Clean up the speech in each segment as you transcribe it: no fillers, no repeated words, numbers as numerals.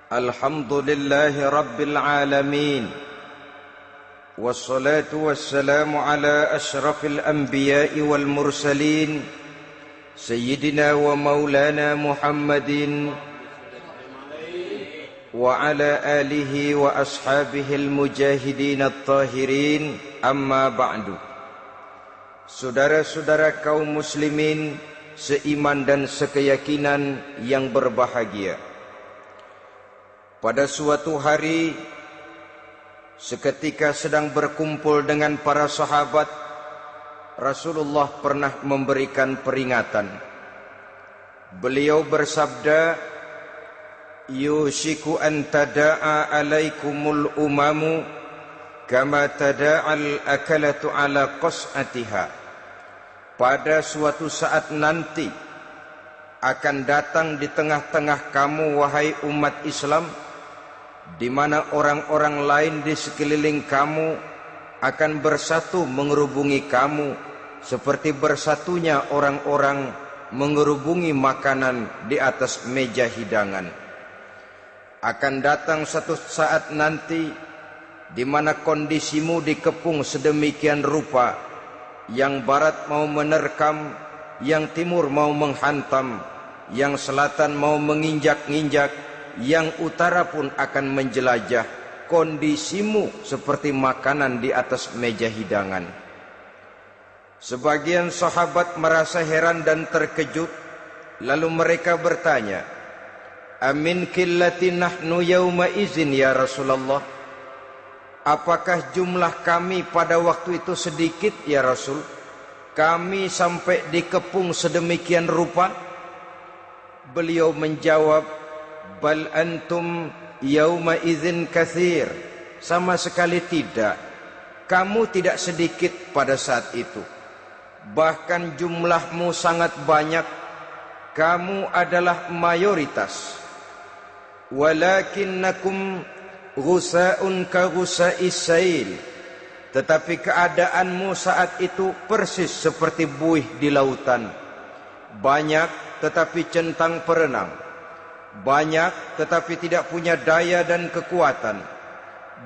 Alhamdulillahi Rabbil Alamin. Wassalatu wassalamu ala ashrafil anbiya'i wal mursalin Sayyidina wa maulana Muhammadin wa ala alihi wa ashabihil mujahidin at-tahirin. Amma ba'du. Saudara-saudara kaum muslimin seiman dan sekeyakinan yang berbahagia, pada suatu hari seketika sedang berkumpul dengan para sahabat, Rasulullah pernah memberikan peringatan. Beliau bersabda, "Yushiku an tada'a alaikumul umamu kama tada'al akalatu ala qas'atiha." Pada suatu saat nanti akan datang di tengah-tengah kamu, wahai umat Islam, di mana orang-orang lain di sekeliling kamu akan bersatu mengerubungi kamu seperti bersatunya orang-orang mengerubungi makanan di atas meja hidangan. Akan datang satu saat nanti di mana kondisimu dikepung sedemikian rupa, yang barat mau menerkam, yang timur mau menghantam, yang selatan mau menginjak-injak, yang utara pun akan menjelajah. Kondisimu seperti makanan di atas meja hidangan. Sebagian sahabat merasa heran dan terkejut, lalu mereka bertanya, "Amin qillati nahnu yauma izin ya Rasulullah?" Apakah jumlah kami pada waktu itu sedikit ya Rasul? Kami sampai dikepung sedemikian rupa? Beliau menjawab, "Bal antum yauma idzin katsir." Sama sekali tidak. Kamu tidak sedikit pada saat itu. Bahkan jumlahmu sangat banyak. Kamu adalah mayoritas. Walakinnakum ghusa'un ka ghusa'is sail. Tetapi keadaanmu saat itu persis seperti buih di lautan. Banyak tetapi centang perenang. Banyak tetapi tidak punya daya dan kekuatan.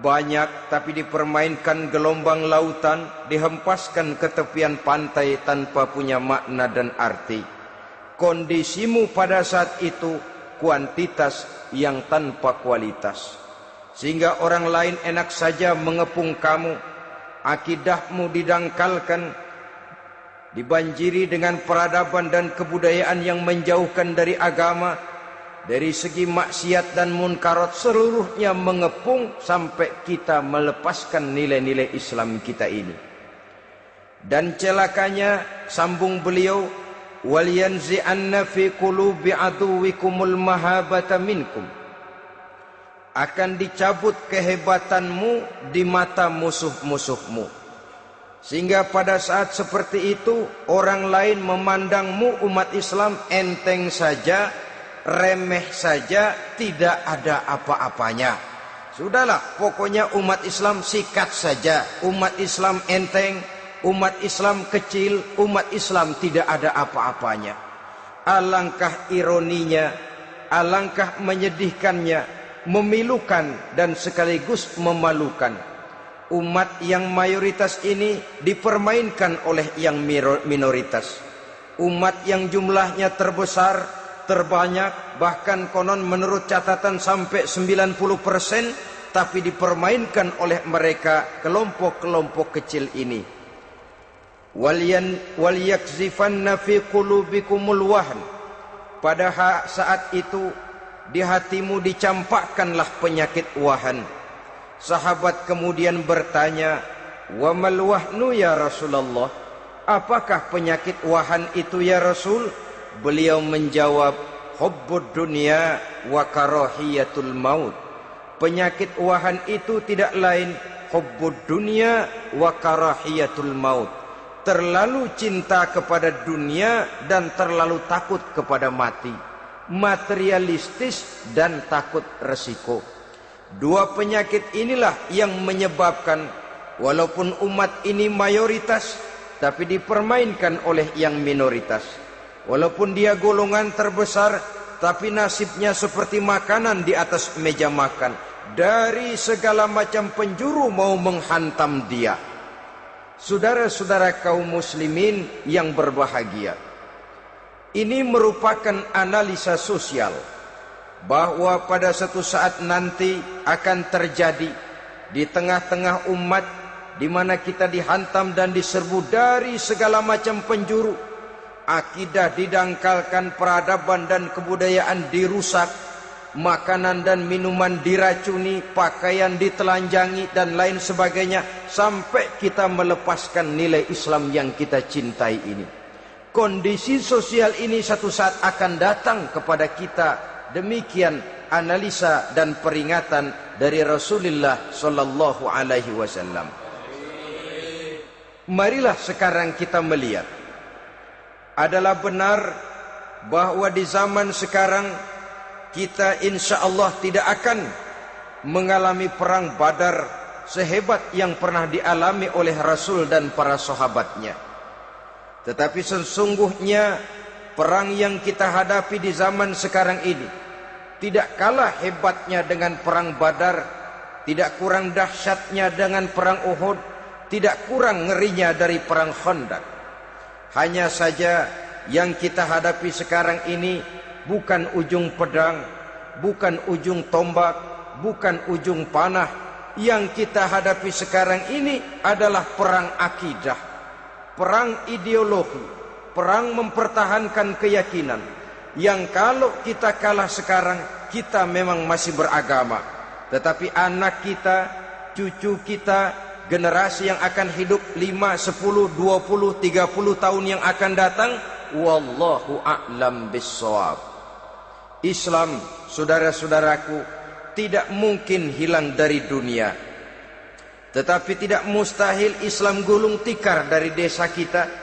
Banyak tapi dipermainkan gelombang lautan, dihempaskan ke tepian pantai tanpa punya makna dan arti. Kondisimu pada saat itu kuantitas yang tanpa kualitas, sehingga orang lain enak saja mengepung kamu. Akidahmu didangkalkan, dibanjiri dengan peradaban dan kebudayaan yang menjauhkan dari agama. Dari segi maksiat dan munkarat seluruhnya mengepung sampai kita melepaskan nilai-nilai Islam kita ini. Dan celakanya, sambung beliau, "Wal yanzi'anna fi qulubi aduwikumul mahabata minkum." Akan dicabut kehebatanmu di mata musuh-musuhmu, sehingga pada saat seperti itu orang lain memandangmu umat Islam enteng saja, remeh saja, tidak ada apa-apanya. Sudahlah, pokoknya umat Islam sikat saja. Umat Islam enteng, umat Islam kecil, umat Islam tidak ada apa-apanya. Alangkah ironinya, alangkah menyedihkannya, memilukan dan sekaligus memalukan. Umat yang mayoritas ini dipermainkan oleh yang minoritas. Umat yang jumlahnya terbesar, terbanyak, bahkan konon menurut catatan sampai 90%, tapi dipermainkan oleh mereka kelompok-kelompok kecil ini. Wal yakzifanna fi qulubikumul wahn. Pada saat itu di hatimu dicampakkanlah penyakit wahan. Sahabat kemudian bertanya, "Wa mal wahnu ya Rasulullah?" Apakah penyakit wahan itu ya Rasul? Beliau menjawab, "Hubbud dunya wa karahiyatul maut." Penyakit wahan itu tidak lain hubbud dunya wa karahiyatul maut. Terlalu cinta kepada dunia dan terlalu takut kepada mati. Materialistis dan takut resiko. Dua penyakit inilah yang menyebabkan walaupun umat ini mayoritas, tapi dipermainkan oleh yang minoritas. Walaupun dia golongan terbesar, tapi nasibnya seperti makanan di atas meja makan. Dari segala macam penjuru mau menghantam dia. Saudara-saudara kaum muslimin yang berbahagia, ini merupakan analisa sosial bahwa pada suatu saat nanti akan terjadi di tengah-tengah umat di mana kita dihantam dan diserbu dari segala macam penjuru. Akidah didangkalkan, peradaban dan kebudayaan dirusak, makanan dan minuman diracuni, pakaian ditelanjangi dan lain sebagainya, sampai kita melepaskan nilai Islam yang kita cintai ini. Kondisi sosial ini satu saat akan datang kepada kita. Demikian analisa dan peringatan dari Rasulullah sallallahu alaihi wasallam. Marilah sekarang kita melihat, adalah benar bahwa di zaman sekarang kita insya Allah tidak akan mengalami perang Badar sehebat yang pernah dialami oleh Rasul dan para sahabatnya. Tetapi sesungguhnya perang yang kita hadapi di zaman sekarang ini tidak kalah hebatnya dengan perang Badar, tidak kurang dahsyatnya dengan perang Uhud, tidak kurang ngerinya dari perang Khandaq. Hanya saja yang kita hadapi sekarang ini bukan ujung pedang, bukan ujung tombak, bukan ujung panah. Yang kita hadapi sekarang ini adalah perang akidah, perang ideologi, perang mempertahankan keyakinan. Yang kalau kita kalah sekarang, kita memang masih beragama. Tetapi anak kita, cucu kita, generasi yang akan hidup 5, 10, 20, 30 tahun yang akan datang, wallahu a'lam bissawab. Islam, saudara-saudaraku, tidak mungkin hilang dari dunia. Tetapi tidak mustahil Islam gulung tikar dari desa kita.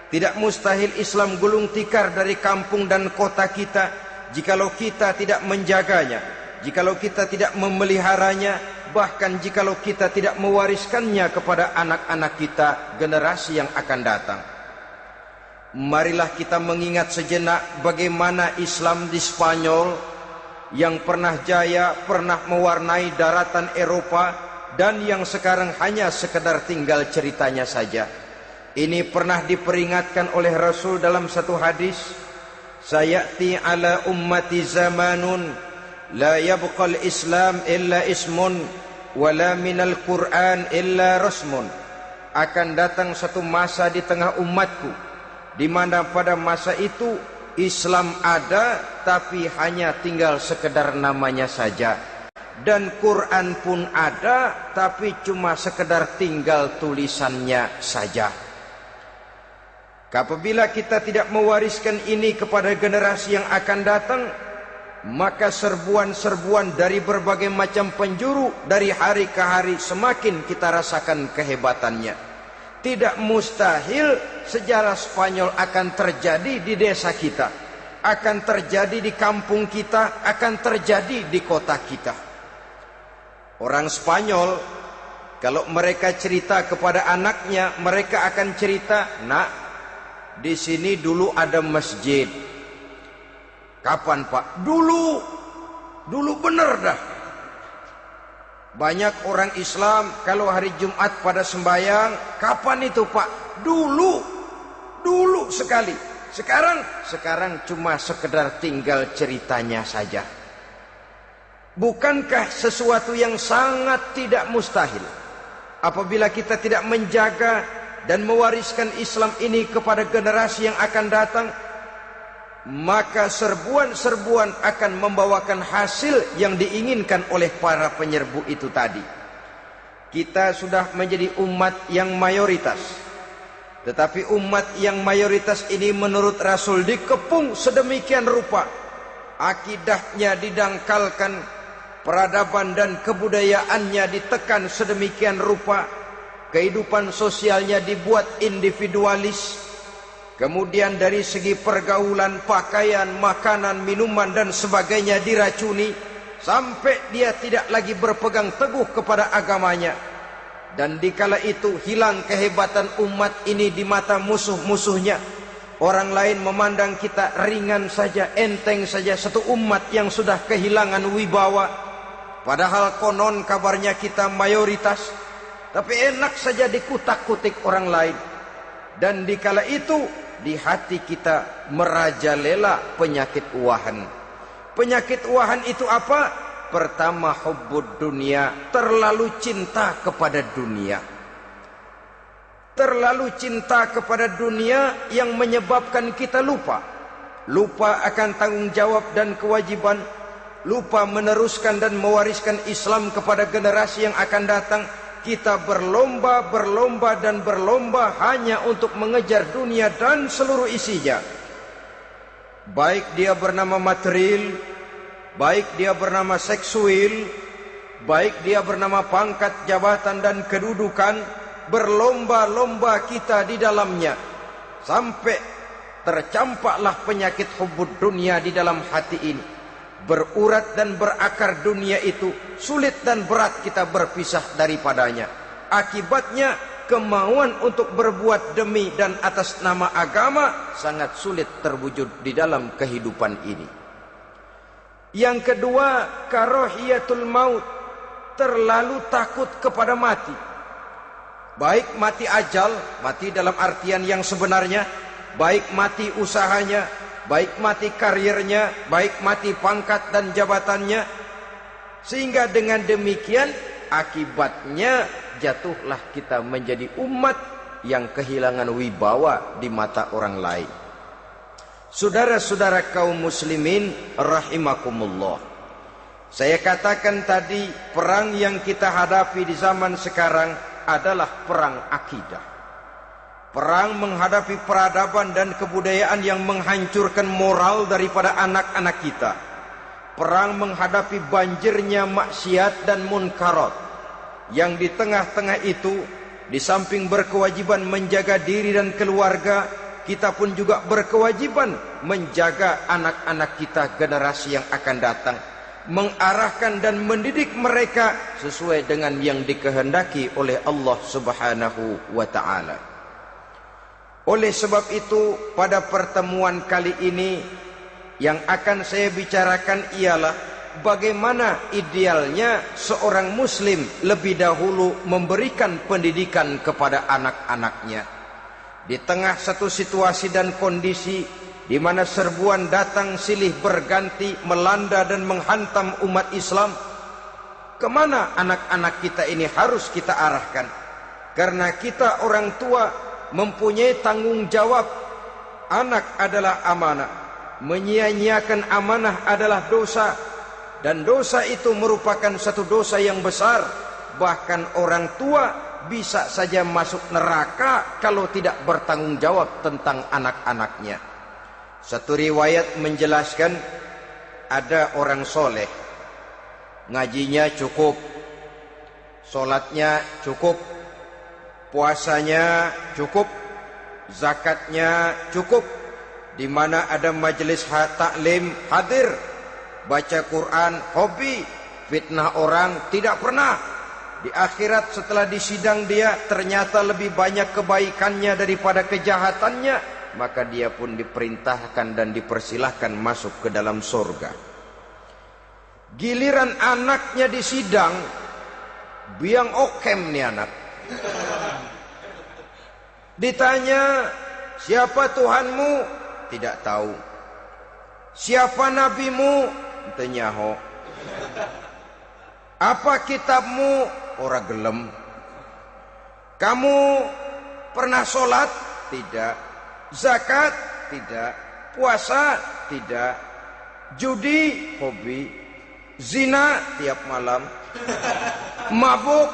Tidak mustahil Islam gulung tikar dari kampung dan kota kita, jikalau kita tidak menjaganya, jikalau kita tidak memeliharanya, bahkan jikalau kita tidak mewariskannya kepada anak-anak kita, generasi yang akan datang. Marilah kita mengingat sejenak bagaimana Islam di Spanyol yang pernah jaya, pernah mewarnai daratan Eropa, dan yang sekarang hanya sekedar tinggal ceritanya saja. Ini pernah diperingatkan oleh Rasul dalam satu hadis, sayati ala ummati zamanun la yabqal Islam illa ismun wala minal Quran illa rasmun. Akan datang satu masa di tengah umatku di mana pada masa itu Islam ada tapi hanya tinggal sekedar namanya saja, dan Quran pun ada tapi cuma sekedar tinggal tulisannya saja. Apabila kita tidak mewariskan ini kepada generasi yang akan datang, maka serbuan-serbuan dari berbagai macam penjuru dari hari ke hari semakin kita rasakan kehebatannya. Tidak mustahil sejarah Spanyol akan terjadi di desa kita, akan terjadi di kampung kita, akan terjadi di kota kita. Orang Spanyol, kalau mereka cerita kepada anaknya, mereka akan cerita, nak, di sini dulu ada masjid. Kapan Pak? Dulu bener dah. Banyak orang Islam kalau hari Jumat pada sembahyang, kapan itu Pak? Dulu sekali. Sekarang cuma sekedar tinggal ceritanya saja. Bukankah sesuatu yang sangat tidak mustahil apabila kita tidak menjaga dan mewariskan Islam ini kepada generasi yang akan datang, maka serbuan-serbuan akan membawakan hasil yang diinginkan oleh para penyerbu itu tadi. Kita sudah menjadi umat yang mayoritas, tetapi umat yang mayoritas ini menurut Rasul dikepung sedemikian rupa, akidahnya didangkalkan, peradaban dan kebudayaannya ditekan sedemikian rupa, kehidupan sosialnya dibuat individualis. Kemudian dari segi pergaulan, pakaian, makanan, minuman dan sebagainya diracuni, sampai dia tidak lagi berpegang teguh kepada agamanya. Dan dikala itu hilang kehebatan umat ini di mata musuh-musuhnya. Orang lain memandang kita ringan saja, enteng saja, satu umat yang sudah kehilangan wibawa. Padahal konon kabarnya kita mayoritas, tapi enak saja dikutak-kutik orang lain. Dan dikala itu di hati kita merajalela penyakit wahan. Penyakit wahan itu apa? Pertama, hubbud dunia, terlalu cinta kepada dunia. Terlalu cinta kepada dunia yang menyebabkan kita lupa akan tanggung jawab dan kewajiban, lupa meneruskan dan mewariskan Islam kepada generasi yang akan datang. Kita berlomba hanya untuk mengejar dunia dan seluruh isinya, baik dia bernama material, baik dia bernama seksual, baik dia bernama pangkat, jabatan dan kedudukan. Berlomba-lomba kita di dalamnya sampai tercampaklah penyakit hubbud dunia di dalam hati ini. Berurat dan berakar dunia itu, sulit dan berat kita berpisah daripadanya. Akibatnya kemauan untuk berbuat demi dan atas nama agama sangat sulit terwujud di dalam kehidupan ini. Yang kedua, karahiyatul maut, terlalu takut kepada mati. Baik mati ajal, mati dalam artian yang sebenarnya, baik mati usahanya, baik mati karirnya, baik mati pangkat dan jabatannya. Sehingga dengan demikian akibatnya jatuhlah kita menjadi umat yang kehilangan wibawa di mata orang lain. Saudara-saudara kaum muslimin rahimakumullah, saya katakan tadi, perang yang kita hadapi di zaman sekarang adalah perang akidah. Perang menghadapi peradaban dan kebudayaan yang menghancurkan moral daripada anak-anak kita. Perang menghadapi banjirnya maksiat dan munkarat. Yang di tengah-tengah itu, di samping berkewajiban menjaga diri dan keluarga, kita pun juga berkewajiban menjaga anak-anak kita, generasi yang akan datang, mengarahkan dan mendidik mereka sesuai dengan yang dikehendaki oleh Allah Subhanahu wa ta'ala. Oleh sebab itu, pada pertemuan kali ini yang akan saya bicarakan ialah bagaimana idealnya seorang muslim lebih dahulu memberikan pendidikan kepada anak-anaknya. Di tengah satu situasi dan kondisi di mana serbuan datang silih berganti melanda dan menghantam umat Islam, kemana anak-anak kita ini harus kita arahkan? Karena kita orang tua mempunyai tanggung jawab. Anak adalah amanah, menyia-nyiakan amanah adalah dosa, dan dosa itu merupakan satu dosa yang besar. Bahkan orang tua bisa saja masuk neraka kalau tidak bertanggung jawab tentang anak-anaknya. Satu riwayat menjelaskan ada orang soleh, ngajinya cukup, solatnya cukup, puasanya cukup, zakatnya cukup, di mana ada majelis taklim hadir, baca Quran hobi, fitnah orang tidak pernah. Di akhirat setelah disidang dia ternyata lebih banyak kebaikannya daripada kejahatannya, maka dia pun diperintahkan dan dipersilahkan masuk ke dalam surga. Giliran anaknya disidang, biang okem nih anak. Ditanya, siapa Tuhanmu? Tidak tahu. Siapa nabimu? Tenyaho. Apa kitabmu? Ora gelem. Kamu pernah sholat? Tidak. Zakat? Tidak. Puasa? Tidak. Judi? Hobi. Zina? Tiap malam. Mabuk?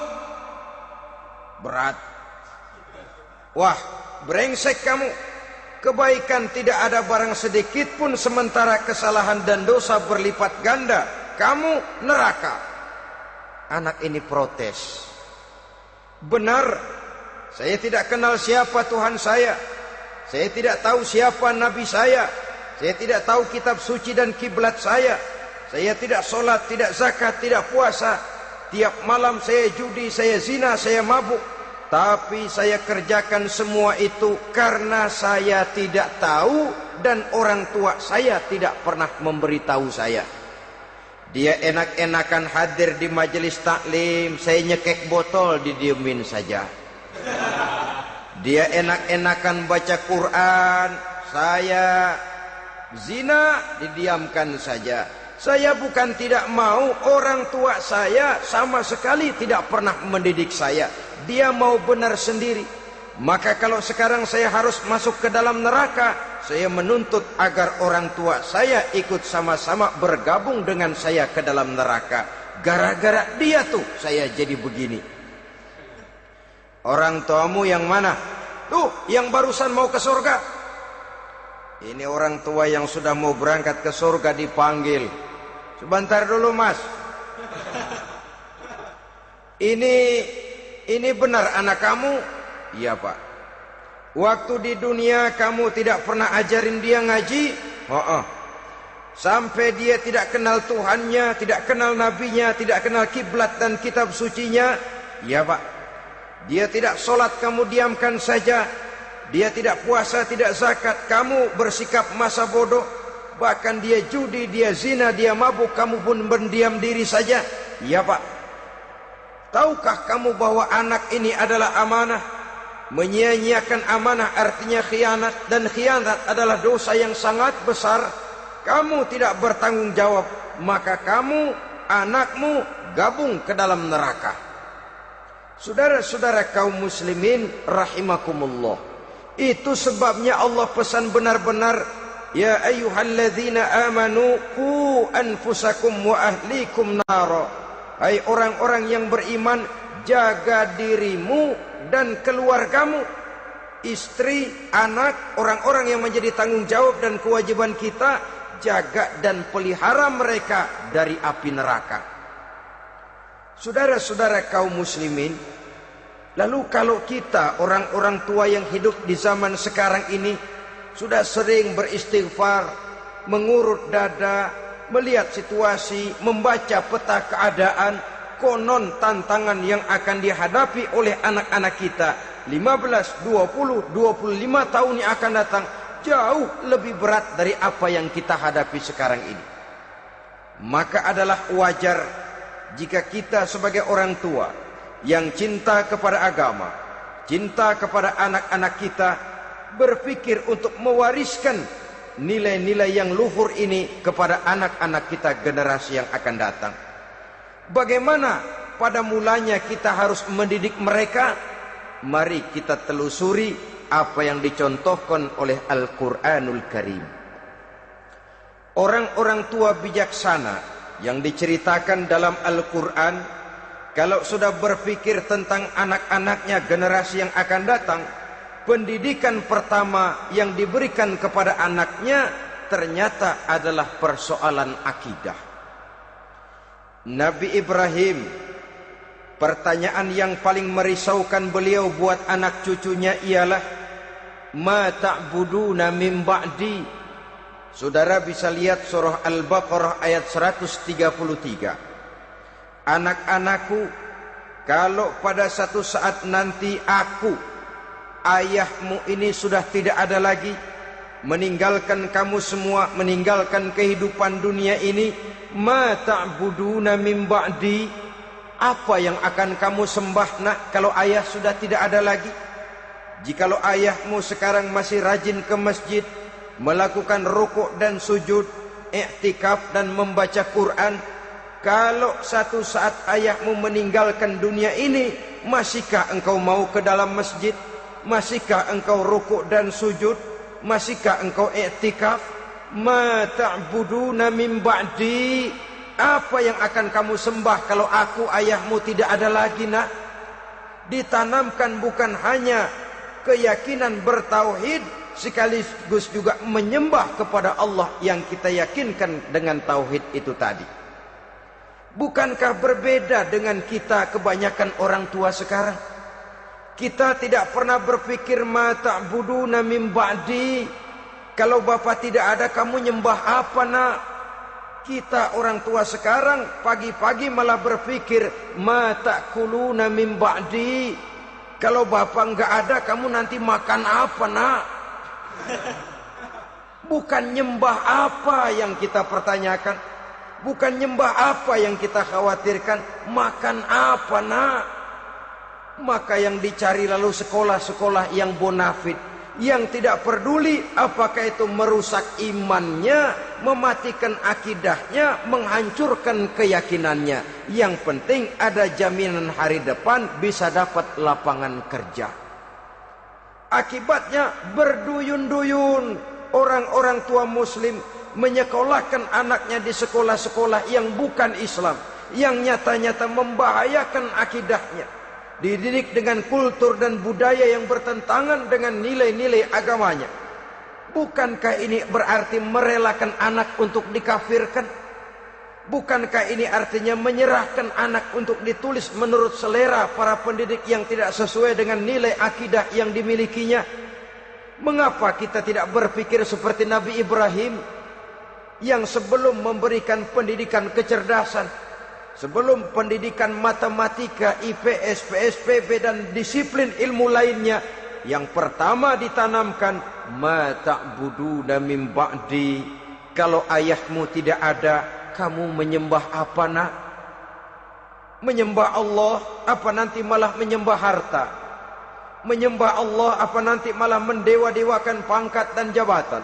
Berat. Wah, brengsek kamu. Kebaikan tidak ada barang sedikit pun, sementara kesalahan dan dosa berlipat ganda. Kamu neraka. Anak ini protes. Benar, saya tidak kenal siapa Tuhan saya. Saya tidak tahu siapa Nabi saya. Saya tidak tahu kitab suci dan kiblat saya. Saya tidak sholat, tidak zakat, tidak puasa. Tiap malam saya judi, saya zina, saya mabuk. Tapi saya kerjakan semua itu karena saya tidak tahu dan orang tua saya tidak pernah memberitahu saya. Dia enak-enakan hadir di majelis taklim, saya nyekek botol didiemin saja. Dia enak-enakan baca Quran, saya zina didiamkan saja. Saya bukan tidak mau, orang tua saya sama sekali tidak pernah mendidik saya. Dia mau benar sendiri. Maka kalau sekarang saya harus masuk ke dalam neraka, saya menuntut agar orang tua saya ikut sama-sama bergabung dengan saya ke dalam neraka. Gara-gara dia tuh saya jadi begini. Orang tuamu yang mana? Tuh, yang barusan mau ke surga. Ini orang tua yang sudah mau berangkat ke surga dipanggil. Sebentar dulu mas. Ini benar anak kamu? Iya pak. Waktu di dunia kamu tidak pernah ajarin dia ngaji? Sampai dia tidak kenal Tuhannya, tidak kenal nabinya, tidak kenal kiblat dan kitab sucinya? Iya pak. Dia tidak sholat, kamu diamkan saja. Dia tidak puasa, tidak zakat, kamu bersikap masa bodoh. Bahkan dia judi, dia zina, dia mabuk, kamu pun berdiam diri saja. Iya pak. Tahukah kamu bahwa anak ini adalah amanah? Menyia-nyiakan amanah artinya khianat, dan khianat adalah dosa yang sangat besar. Kamu tidak bertanggung jawab, maka kamu, anakmu gabung ke dalam neraka. Saudara-saudara kaum muslimin rahimakumullah, itu sebabnya Allah pesan benar-benar, ya ayyuhalladzina amanu qu anfusakum wa ahlikum nara. Hai orang-orang yang beriman, jaga dirimu dan keluargamu, istri, anak, orang-orang yang menjadi tanggung jawab dan kewajiban kita, jaga dan pelihara mereka dari api neraka. Saudara-saudara kaum muslimin, lalu kalau kita orang-orang tua yang hidup di zaman sekarang ini sudah sering beristighfar, mengurut dada, melihat situasi, membaca peta keadaan, konon tantangan yang akan dihadapi oleh anak-anak kita 15, 20, 25 tahun yang akan datang jauh lebih berat dari apa yang kita hadapi sekarang ini. Maka adalah wajar jika kita sebagai orang tua yang cinta kepada agama, cinta kepada anak-anak kita, berpikir untuk mewariskan nilai-nilai yang luhur ini kepada anak-anak kita generasi yang akan datang. Bagaimana pada mulanya kita harus mendidik mereka? Mari kita telusuri apa yang dicontohkan oleh Al-Quranul Karim. Orang-orang tua bijaksana yang diceritakan dalam Al-Quran, kalau sudah berpikir tentang anak-anaknya generasi yang akan datang, pendidikan pertama yang diberikan kepada anaknya ternyata adalah persoalan akidah. Nabi Ibrahim, pertanyaan yang paling merisaukan beliau buat anak cucunya ialah, ma ta'buduna min ba'di. Saudara bisa lihat surah Al-Baqarah ayat 133. Anak-anakku, kalau pada satu saat nanti aku, ayahmu ini sudah tidak ada lagi, meninggalkan kamu semua, meninggalkan kehidupan dunia ini, ma ta'buduna min ba'di, apa yang akan kamu sembah nak kalau ayah sudah tidak ada lagi? Jikalau ayahmu sekarang masih rajin ke masjid, melakukan rukuk dan sujud, i'tikaf dan membaca Quran, kalau satu saat ayahmu meninggalkan dunia ini, masihkah engkau mau ke dalam masjid? Masihkah engkau rukuk dan sujud? Masihkah engkau i'tikaf? Ma ta'buduna min ba'di, apa yang akan kamu sembah kalau aku ayahmu tidak ada lagi nak? Ditanamkan bukan hanya keyakinan bertauhid, sekaligus juga menyembah kepada Allah yang kita yakinkan dengan tauhid itu tadi. Bukankah berbeda dengan kita kebanyakan orang tua sekarang? Kita tidak pernah berpikir ma ta'buduna min ba'di, kalau bapak tidak ada kamu nyembah apa nak? Kita orang tua sekarang pagi-pagi malah berpikir ma ta'kuluna min ba'di, Kalau bapak nggak ada, kamu nanti makan apa, nak? Bukan nyembah apa yang kita pertanyakan, bukan nyembah apa yang kita khawatirkan, makan apa, nak? Maka yang dicari lalu sekolah-sekolah yang bonafit, yang tidak peduli apakah itu merusak imannya, mematikan akidahnya, menghancurkan keyakinannya. Yang penting ada jaminan hari depan bisa dapat lapangan kerja. Akibatnya berduyun-duyun orang-orang tua muslim menyekolahkan anaknya di sekolah-sekolah yang bukan Islam, yang nyata-nyata membahayakan akidahnya, dididik dengan kultur dan budaya yang bertentangan dengan nilai-nilai agamanya. Bukankah ini berarti merelakan anak untuk dikafirkan? Bukankah ini artinya menyerahkan anak untuk ditulis menurut selera para pendidik yang tidak sesuai dengan nilai akidah yang dimilikinya? Mengapa kita tidak berpikir seperti Nabi Ibrahim yang sebelum memberikan pendidikan kecerdasan, sebelum pendidikan matematika, IPS, PSPB dan disiplin ilmu lainnya, yang pertama ditanamkan, ma ta'buduna min ba'di, kalau ayahmu tidak ada, kamu menyembah apa, nak? Menyembah Allah apa nanti malah menyembah harta? Menyembah Allah apa nanti malah mendewa-dewakan pangkat dan jabatan?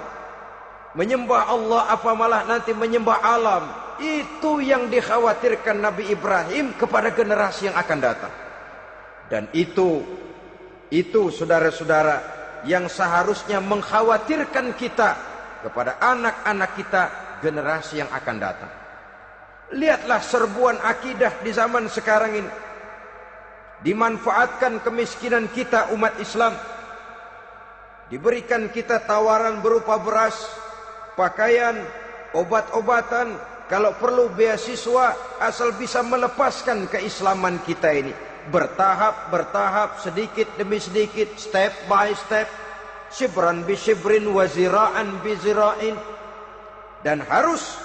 Menyembah Allah apa malah nanti menyembah alam? Itu yang dikhawatirkan Nabi Ibrahim kepada generasi yang akan datang. Dan itu saudara-saudara yang seharusnya mengkhawatirkan kita kepada anak-anak kita, generasi yang akan datang. Lihatlah serbuan akidah di zaman sekarang ini. Dimanfaatkan kemiskinan kita umat Islam. Diberikan kita tawaran berupa beras, pakaian, obat-obatan, kalau perlu beasiswa, asal bisa melepaskan keislaman kita ini. Bertahap, sedikit demi sedikit, step by step, shibran bi shibrin wa zira'an bi zira'in. Dan harus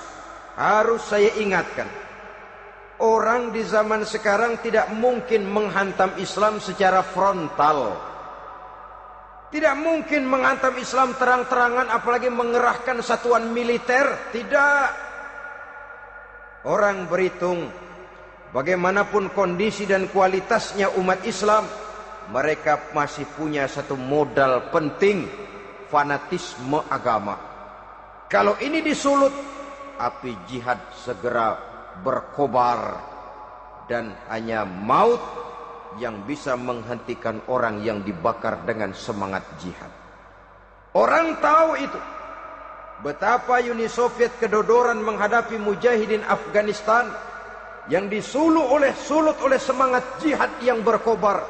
saya ingatkan, orang di zaman sekarang tidak mungkin menghantam Islam secara frontal. Tidak mungkin menghantam Islam terang-terangan, apalagi mengerahkan satuan militer. Tidak. Orang berhitung bagaimanapun kondisi dan kualitasnya umat Islam, mereka masih punya satu modal penting, fanatisme agama. Kalau ini disulut, api jihad segera berkobar, dan hanya maut yang bisa menghentikan orang yang dibakar dengan semangat jihad. Orang tahu itu. Betapa Uni Soviet kedodoran menghadapi mujahidin Afghanistan yang disulut oleh semangat jihad yang berkobar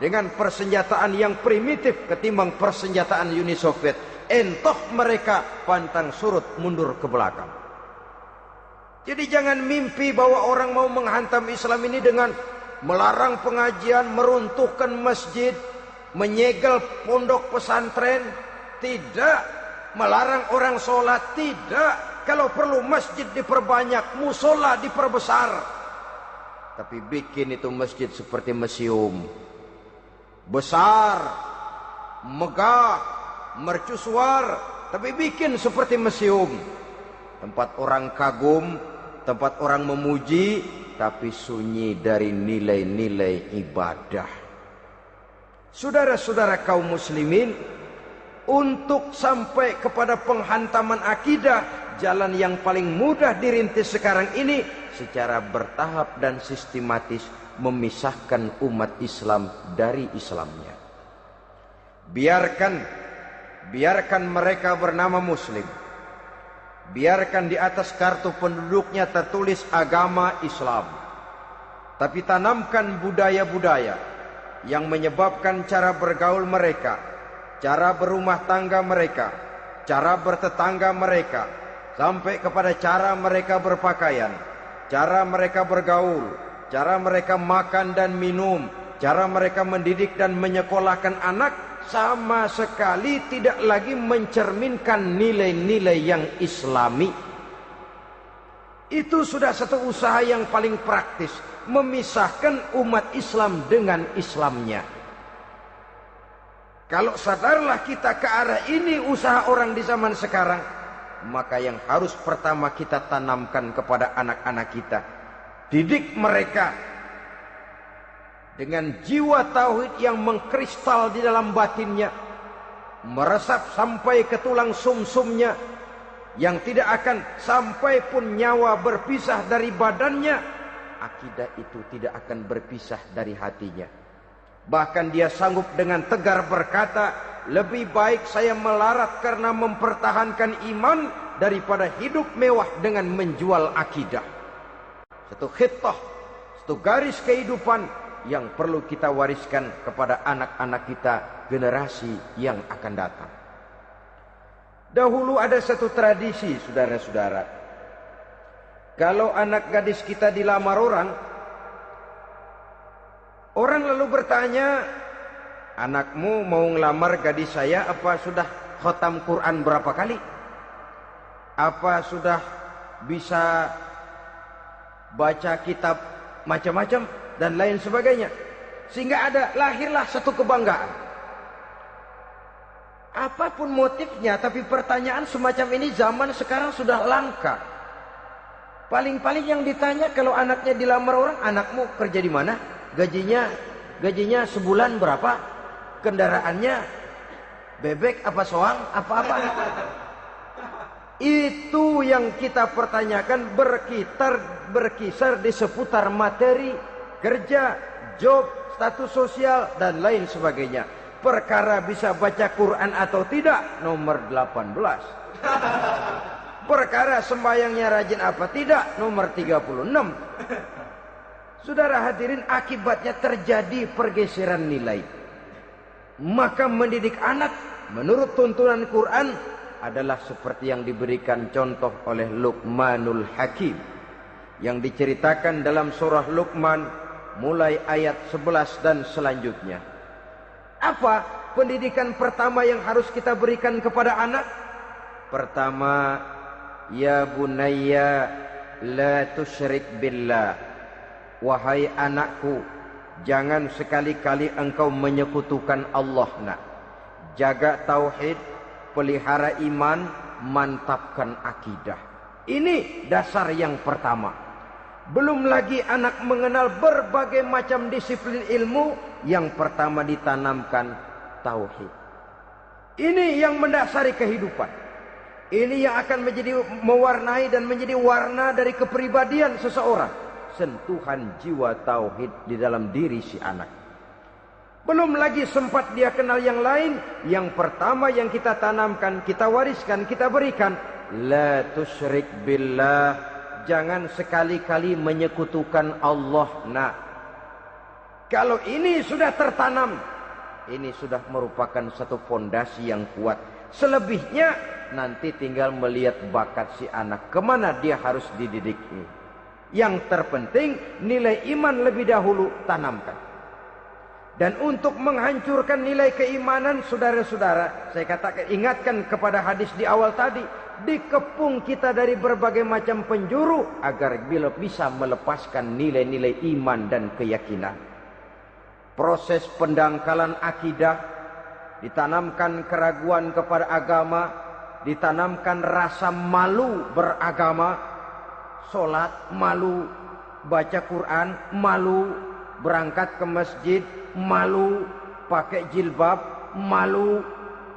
dengan persenjataan yang primitif ketimbang persenjataan Uni Soviet. Entah mereka pantang surut mundur ke belakang. Jadi jangan mimpi bahwa orang mau menghantam Islam ini dengan melarang pengajian, meruntuhkan masjid, menyegel pondok pesantren. Tidak. Melarang orang sholat. Tidak. Kalau perlu masjid diperbanyak, musola diperbesar. Tapi bikin itu masjid seperti museum. Besar, megah, mercusuar, tapi bikin seperti museum. Tempat orang kagum, tempat orang memuji, tapi sunyi dari nilai-nilai ibadah. Saudara-saudara kaum muslimin, untuk sampai kepada penghantaman akidah, jalan yang paling mudah dirintis sekarang ini secara bertahap dan sistematis, memisahkan umat Islam dari Islamnya. Biarkan mereka bernama muslim. Biarkan di atas kartu penduduknya tertulis agama Islam. Tapi tanamkan budaya-budaya yang menyebabkan cara bergaul mereka, cara berumah tangga mereka, cara bertetangga mereka, sampai kepada cara mereka berpakaian, cara mereka bergaul, cara mereka makan dan minum, cara mereka mendidik dan menyekolahkan anak, sama sekali tidak lagi mencerminkan nilai-nilai yang Islami. Itu sudah satu usaha yang paling praktis, memisahkan umat Islam dengan Islamnya. Kalau sadarlah kita ke arah ini usaha orang di zaman sekarang, maka yang harus pertama kita tanamkan kepada anak-anak kita, didik mereka dengan jiwa tauhid yang mengkristal di dalam batinnya, meresap sampai ke tulang sumsumnya, yang tidak akan sampai pun nyawa berpisah dari badannya, akidah itu tidak akan berpisah dari hatinya. Bahkan dia sanggup dengan tegar berkata, lebih baik saya melarat karena mempertahankan iman daripada hidup mewah dengan menjual akidah. Satu khittah, satu garis kehidupan yang perlu kita wariskan kepada anak-anak kita, generasi yang akan datang. Dahulu ada satu tradisi, saudara-saudara. Kalau anak gadis kita dilamar orang, orang lalu bertanya, anakmu mau ngelamar gadis saya, apa sudah khatam Quran berapa kali? Apa sudah bisa baca kitab macam-macam dan lain sebagainya? Sehingga lahirlah satu kebanggaan. Apapun motifnya, tapi pertanyaan semacam ini zaman sekarang sudah langka. Paling-paling yang ditanya kalau anaknya dilamar orang, anakmu kerja di mana? Gajinya sebulan berapa? Kendaraannya bebek apa soang apa-apa? Itu yang kita pertanyakan, berkisar di seputar materi, kerja, job, status sosial dan lain sebagainya. Perkara bisa baca Quran atau tidak, nomor 18. Perkara sembahyangnya rajin apa tidak, nomor 36. Saudara hadirin, akibatnya terjadi pergeseran nilai. Maka mendidik anak menurut tuntunan Quran adalah seperti yang diberikan contoh oleh Luqmanul Hakim, yang diceritakan dalam surah Luqman mulai ayat 11 dan selanjutnya. Apa pendidikan pertama yang harus kita berikan kepada anak? Pertama, ya bunayya la tusyrik billah. Wahai anakku, jangan sekali-kali engkau menyekutukan Allah. Nak, jaga tauhid, pelihara iman, mantapkan akidah. Ini dasar yang pertama. Belum lagi anak mengenal berbagai macam disiplin ilmu, yang pertama ditanamkan tauhid. Ini yang mendasari kehidupan. Ini yang akan menjadi mewarnai dan menjadi warna dari kepribadian seseorang. Sentuhan jiwa tauhid di dalam diri si anak. Belum lagi sempat dia kenal yang lain. Yang pertama yang kita tanamkan, kita wariskan, kita berikan, la tusyrik billah. Jangan sekali-kali menyekutukan Allah. Nah, kalau ini sudah tertanam, ini sudah merupakan satu fondasi yang kuat. Selebihnya nanti tinggal melihat bakat si anak, kemana dia harus dididik ini. Yang terpenting nilai iman lebih dahulu tanamkan. Dan untuk menghancurkan nilai keimanan, saudara-saudara, saya katakan, ingatkan kepada hadis di awal tadi, dikepung kita dari berbagai macam penjuru agar bila bisa melepaskan nilai-nilai iman dan keyakinan. Proses pendangkalan akidah, ditanamkan keraguan kepada agama, ditanamkan rasa malu beragama. Sholat malu, baca Quran malu, berangkat ke masjid malu, pakai jilbab malu.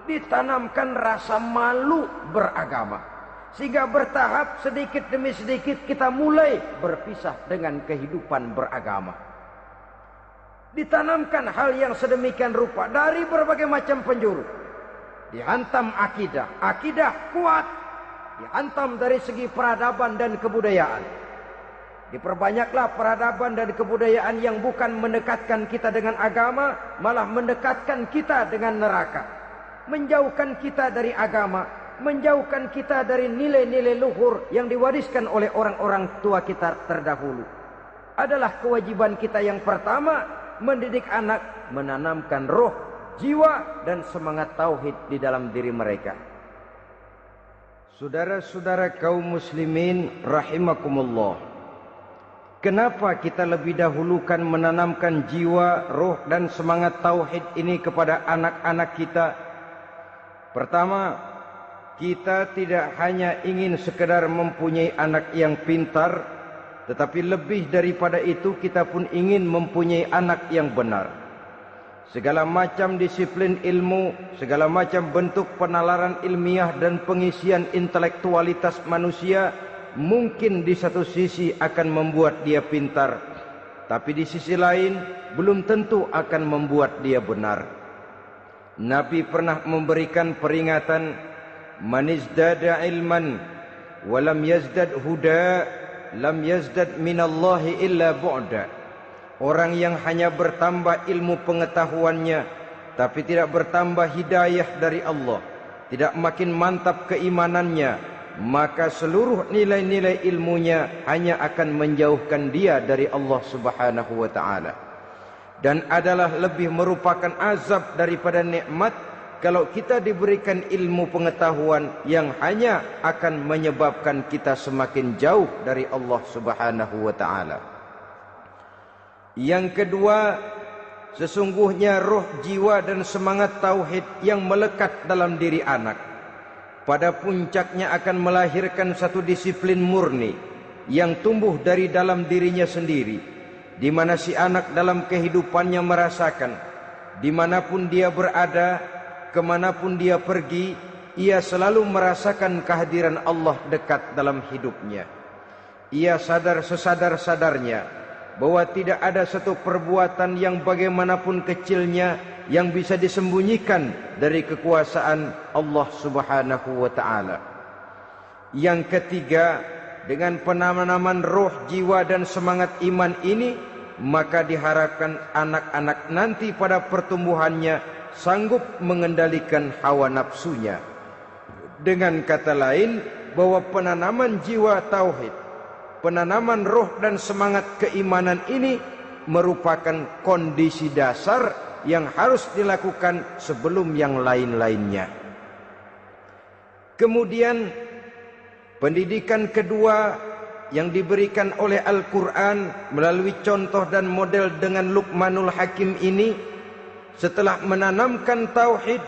Ditanamkan rasa malu beragama, sehingga bertahap sedikit demi sedikit kita mulai berpisah dengan kehidupan beragama. Ditanamkan hal yang sedemikian rupa dari berbagai macam penjuru. Dihantam akidah, akidah kuat. Dihantam dari segi peradaban dan kebudayaan. Diperbanyaklah peradaban dan kebudayaan yang bukan mendekatkan kita dengan agama, malah mendekatkan kita dengan neraka. Menjauhkan kita dari agama, menjauhkan kita dari nilai-nilai luhur yang diwariskan oleh orang-orang tua kita terdahulu. Adalah kewajiban kita yang pertama, mendidik anak, menanamkan roh, jiwa dan semangat tauhid di dalam diri mereka. Saudara-saudara kaum muslimin rahimakumullah, Kenapa kita lebih dahulukan menanamkan jiwa, roh dan semangat tauhid ini kepada anak-anak kita? Pertama, kita tidak hanya ingin sekedar mempunyai anak yang pintar, tetapi lebih daripada itu kita pun ingin mempunyai anak yang benar. Segala macam disiplin ilmu, segala macam bentuk penalaran ilmiah dan pengisian intelektualitas manusia mungkin di satu sisi akan membuat dia pintar, tapi di sisi lain belum tentu akan membuat dia benar. Nabi pernah memberikan peringatan, man izdada ilman wa lam yazdad huda lam yazdad minallahi illa bu'da. Orang yang hanya bertambah ilmu pengetahuannya tapi tidak bertambah hidayah dari Allah, tidak makin mantap keimanannya, maka seluruh nilai-nilai ilmunya hanya akan menjauhkan dia dari Allah Subhanahu wa taala. Dan adalah lebih merupakan azab daripada nikmat kalau kita diberikan ilmu pengetahuan yang hanya akan menyebabkan kita semakin jauh dari Allah Subhanahu wa taala. Yang kedua, sesungguhnya roh, jiwa dan semangat tauhid yang melekat dalam diri anak pada puncaknya akan melahirkan satu disiplin murni yang tumbuh dari dalam dirinya sendiri, di mana si anak dalam kehidupannya merasakan dimanapun dia berada, kemanapun dia pergi, ia selalu merasakan kehadiran Allah dekat dalam hidupnya. Ia sadar sesadar-sadarnya bahwa tidak ada satu perbuatan yang bagaimanapun kecilnya yang bisa disembunyikan dari kekuasaan Allah Subhanahu wa taala. Yang ketiga, dengan penanaman roh, jiwa dan semangat iman ini, maka diharapkan anak-anak nanti pada pertumbuhannya sanggup mengendalikan hawa nafsunya. Dengan kata lain, bahwa penanaman jiwa tauhid, penanaman roh dan semangat keimanan ini merupakan kondisi dasar yang harus dilakukan sebelum yang lain-lainnya. Kemudian pendidikan kedua yang diberikan oleh Al-Quran melalui contoh dan model dengan Luqmanul Hakim ini, setelah menanamkan tauhid,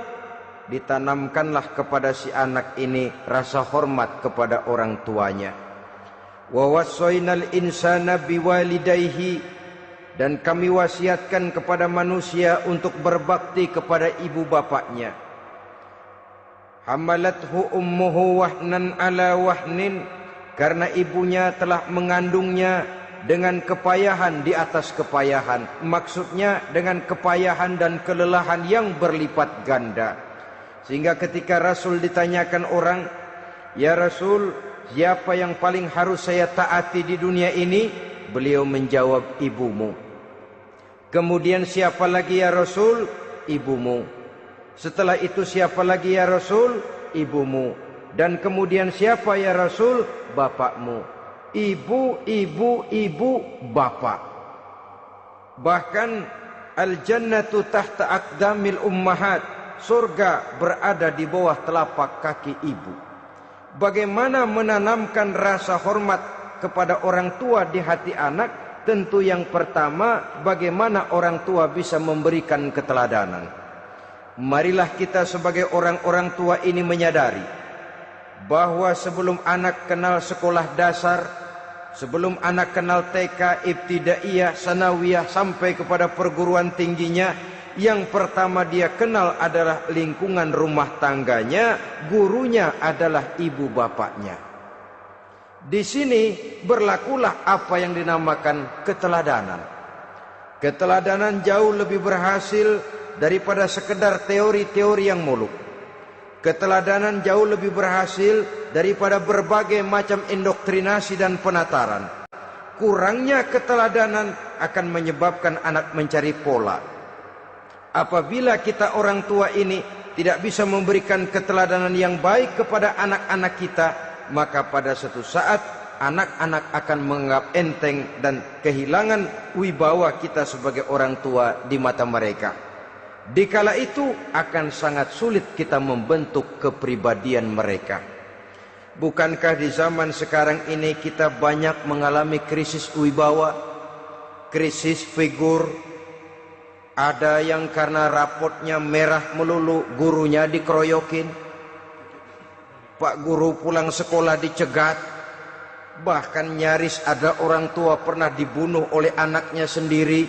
ditanamkanlah kepada si anak ini rasa hormat kepada orang tuanya. Wa wassaynal insana biwalidayhi, dan kami wasiatkan kepada manusia untuk berbakti kepada ibu bapaknya. Hamalathu ummuhu wahnan ala wahnin, karena ibunya telah mengandungnya dengan kepayahan di atas kepayahan. Maksudnya dengan kepayahan dan kelelahan yang berlipat ganda. Sehingga ketika Rasul ditanyakan orang, "Ya Rasul, siapa yang paling harus saya taati di dunia ini?" Beliau menjawab, "Ibumu." Kemudian, "Siapa lagi ya Rasul?" "Ibumu." Setelah itu, "Siapa lagi ya Rasul?" "Ibumu." Dan kemudian, "Siapa ya Rasul?" "Bapakmu." Ibu, ibu, ibu, bapak. Bahkan al-jannatu tahta aqdamil ummahat, surga berada di bawah telapak kaki ibu. Bagaimana menanamkan rasa hormat kepada orang tua di hati anak? Tentu yang pertama, bagaimana orang tua bisa memberikan keteladanan. Marilah kita sebagai orang-orang tua ini menyadari bahwa sebelum anak kenal sekolah dasar, sebelum anak kenal TK, ibtidaiyah, sanawiyah sampai kepada perguruan tingginya, yang pertama dia kenal adalah lingkungan rumah tangganya, gurunya adalah ibu bapaknya. Di sini berlakulah apa yang dinamakan keteladanan. Keteladanan jauh lebih berhasil daripada sekedar teori-teori yang muluk. Keteladanan jauh lebih berhasil daripada berbagai macam indoktrinasi dan penataran. Kurangnya keteladanan akan menyebabkan anak mencari pola. Apabila kita orang tua ini tidak bisa memberikan keteladanan yang baik kepada anak-anak kita, maka pada suatu saat anak-anak akan menganggap enteng dan kehilangan wibawa kita sebagai orang tua di mata mereka. Dikala itu akan sangat sulit kita membentuk kepribadian mereka. Bukankah di zaman sekarang ini kita banyak mengalami krisis wibawa, krisis figur? Ada yang karena rapotnya merah melulu, gurunya dikeroyokin. Pak guru pulang sekolah dicegat. Bahkan nyaris ada orang tua pernah dibunuh oleh anaknya sendiri.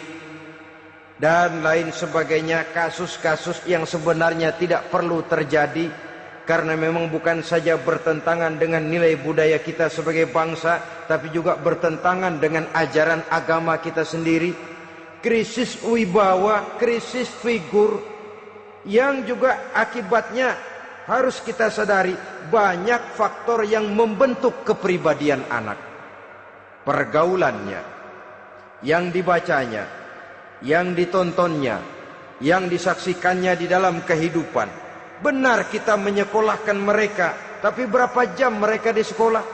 Dan lain sebagainya, kasus-kasus yang sebenarnya tidak perlu terjadi. Karena memang bukan saja bertentangan dengan nilai budaya kita sebagai bangsa, tapi juga bertentangan dengan ajaran agama kita sendiri. Krisis wibawa, krisis figur, yang juga akibatnya harus kita sadari banyak faktor yang membentuk kepribadian anak. Pergaulannya, yang dibacanya, yang ditontonnya, yang disaksikannya di dalam kehidupan. Benar kita menyekolahkan mereka, tapi berapa jam mereka di sekolah?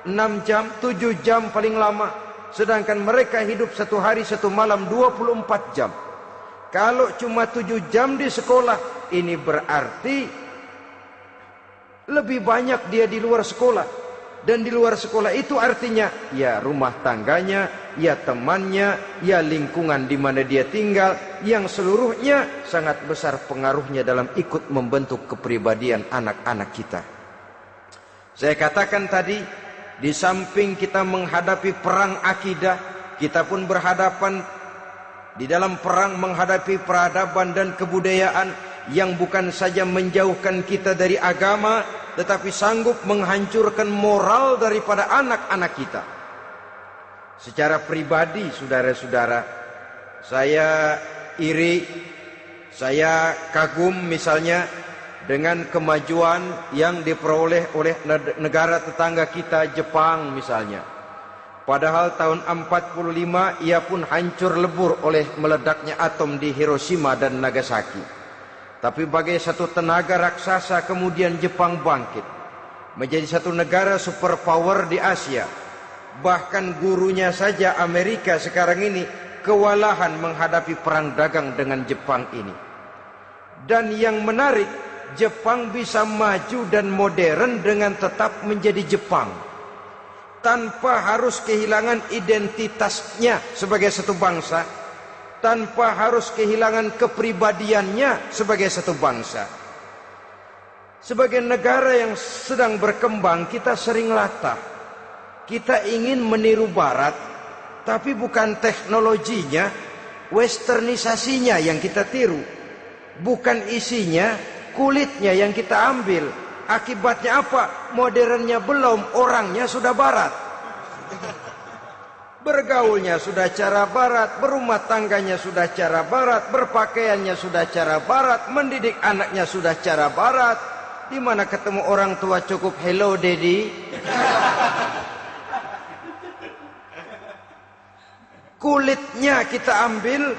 6 jam, 7 jam paling lama. Sedangkan mereka hidup satu hari satu malam 24 jam. Kalau cuma 7 jam di sekolah, ini berarti lebih banyak dia di luar sekolah. Dan di luar sekolah itu artinya ya rumah tangganya, ya temannya, ya lingkungan di mana dia tinggal, yang seluruhnya sangat besar pengaruhnya dalam ikut membentuk kepribadian anak-anak kita. Saya katakan tadi, di samping kita menghadapi perang akidah, kita pun berhadapan di dalam perang menghadapi peradaban dan kebudayaan yang bukan saja menjauhkan kita dari agama, tetapi sanggup menghancurkan moral daripada anak-anak kita. Secara pribadi, saudara-saudara, saya iri, saya kagum misalnya dengan kemajuan yang diperoleh oleh negara tetangga kita, Jepang misalnya. Padahal tahun 45 ia pun hancur lebur oleh meledaknya atom di Hiroshima dan Nagasaki. Tapi bagai satu tenaga raksasa kemudian Jepang bangkit menjadi satu negara superpower di Asia. Bahkan gurunya saja Amerika sekarang ini kewalahan menghadapi perang dagang dengan Jepang ini. Dan yang menarik, Jepang bisa maju dan modern dengan tetap menjadi Jepang, tanpa harus kehilangan identitasnya sebagai satu bangsa, tanpa harus kehilangan kepribadiannya sebagai satu bangsa. Sebagai negara yang sedang berkembang, kita sering latah. Kita ingin meniru Barat, tapi bukan teknologinya, westernisasinya yang kita tiru. Bukan isinya, kulitnya yang kita ambil. Akibatnya apa? Modernnya belum, orangnya sudah Barat. Bergaulnya sudah cara Barat, berumah tangganya sudah cara Barat, berpakaiannya sudah cara Barat, mendidik anaknya sudah cara Barat. Di mana ketemu orang tua cukup hello daddy. Kulitnya kita ambil,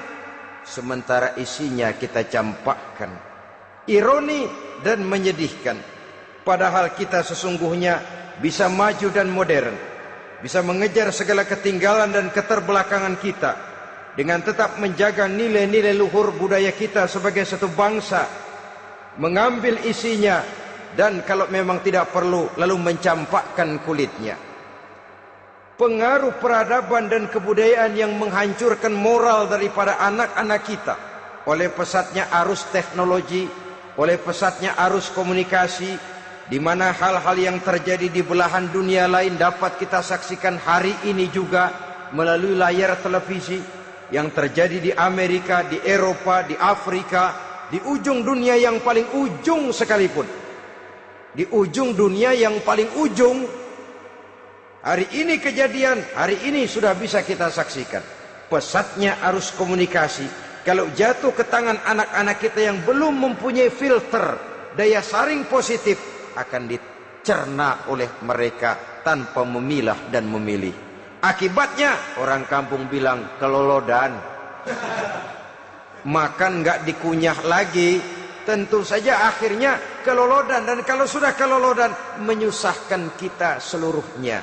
sementara isinya kita campakkan. Ironi dan menyedihkan. Padahal kita sesungguhnya bisa maju dan modern, bisa mengejar segala ketinggalan dan keterbelakangan kita, dengan tetap menjaga nilai-nilai luhur budaya kita sebagai satu bangsa, mengambil isinya, dan kalau memang tidak perlu, lalu mencampakkan kulitnya. Pengaruh peradaban dan kebudayaan yang menghancurkan moral daripada anak-anak kita oleh pesatnya arus teknologi, oleh pesatnya arus komunikasi, di mana hal-hal yang terjadi di belahan dunia lain dapat kita saksikan hari ini juga melalui layar televisi, yang terjadi di Amerika, di Eropa, di Afrika, di ujung dunia yang paling ujung sekalipun. Di ujung dunia yang paling ujung, hari ini kejadian, hari ini sudah bisa kita saksikan. Pesatnya arus komunikasi, kalau jatuh ke tangan anak-anak kita yang belum mempunyai filter, daya saring positif, akan dicerna oleh mereka tanpa memilah dan memilih. Akibatnya orang kampung bilang kelolodan. Makan nggak dikunyah lagi, tentu saja akhirnya kelolodan. Dan kalau sudah kelolodan, menyusahkan kita seluruhnya.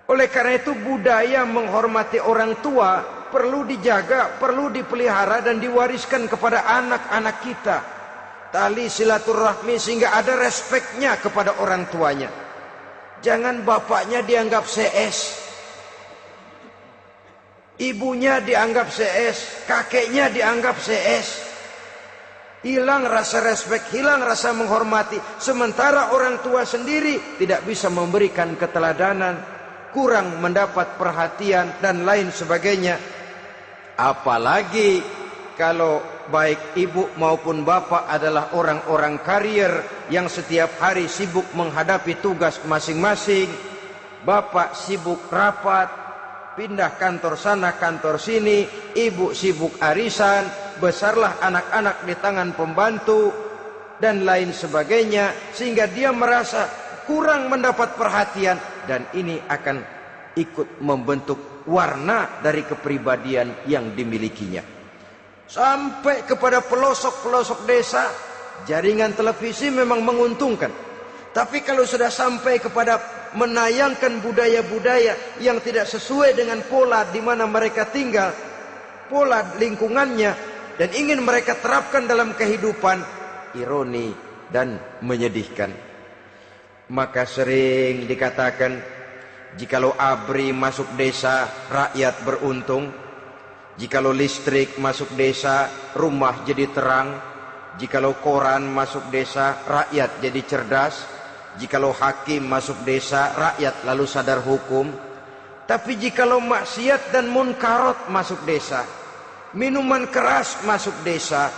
Oleh karena itu budaya menghormati orang tua perlu dijaga, perlu dipelihara dan diwariskan kepada anak-anak kita. tali silaturahmi sehingga ada respeknya kepada orang tuanya. Jangan bapaknya dianggap CS, ibunya dianggap CS, kakeknya dianggap CS. Hilang rasa respek, hilang rasa menghormati. Sementara orang tua sendiri tidak bisa memberikan keteladanan, kurang mendapat perhatian dan lain sebagainya. Apalagi kalau baik ibu maupun bapak adalah orang-orang karier yang setiap hari sibuk menghadapi tugas masing-masing. Bapak sibuk rapat, pindah kantor sana kantor sini, ibu sibuk arisan, besarlah anak-anak di tangan pembantu dan lain sebagainya, sehingga dia merasa kurang mendapat perhatian, dan ini akan ikut membentuk warna dari kepribadian yang dimilikinya. Sampai kepada pelosok-pelosok desa, jaringan televisi memang menguntungkan. Tapi kalau sudah sampai kepada menayangkan budaya-budaya yang tidak sesuai dengan pola di mana mereka tinggal, pola lingkungannya, dan ingin mereka terapkan dalam kehidupan, ironi dan menyedihkan. Maka sering dikatakan, jikalau ABRI masuk desa, rakyat beruntung. Jikalau listrik masuk desa, rumah jadi terang. Jikalau koran masuk desa, rakyat jadi cerdas. Jikalau hakim masuk desa, rakyat lalu sadar hukum. Tapi jikalau maksiat dan munkarat masuk desa, minuman keras masuk desa,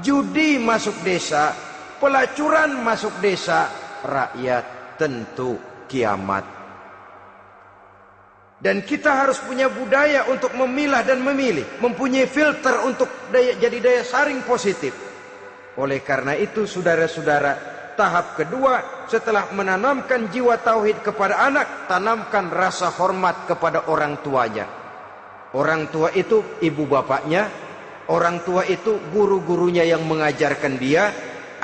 judi masuk desa, pelacuran masuk desa, rakyat tentu kiamat. Dan kita harus punya budaya untuk memilah dan memilih, mempunyai filter untuk jadi daya saring positif. Oleh karena itu, saudara-saudara, tahap kedua setelah menanamkan jiwa tauhid kepada anak, tanamkan rasa hormat kepada orang tuanya. Orang tua itu ibu bapaknya, orang tua itu guru-gurunya yang mengajarkan dia,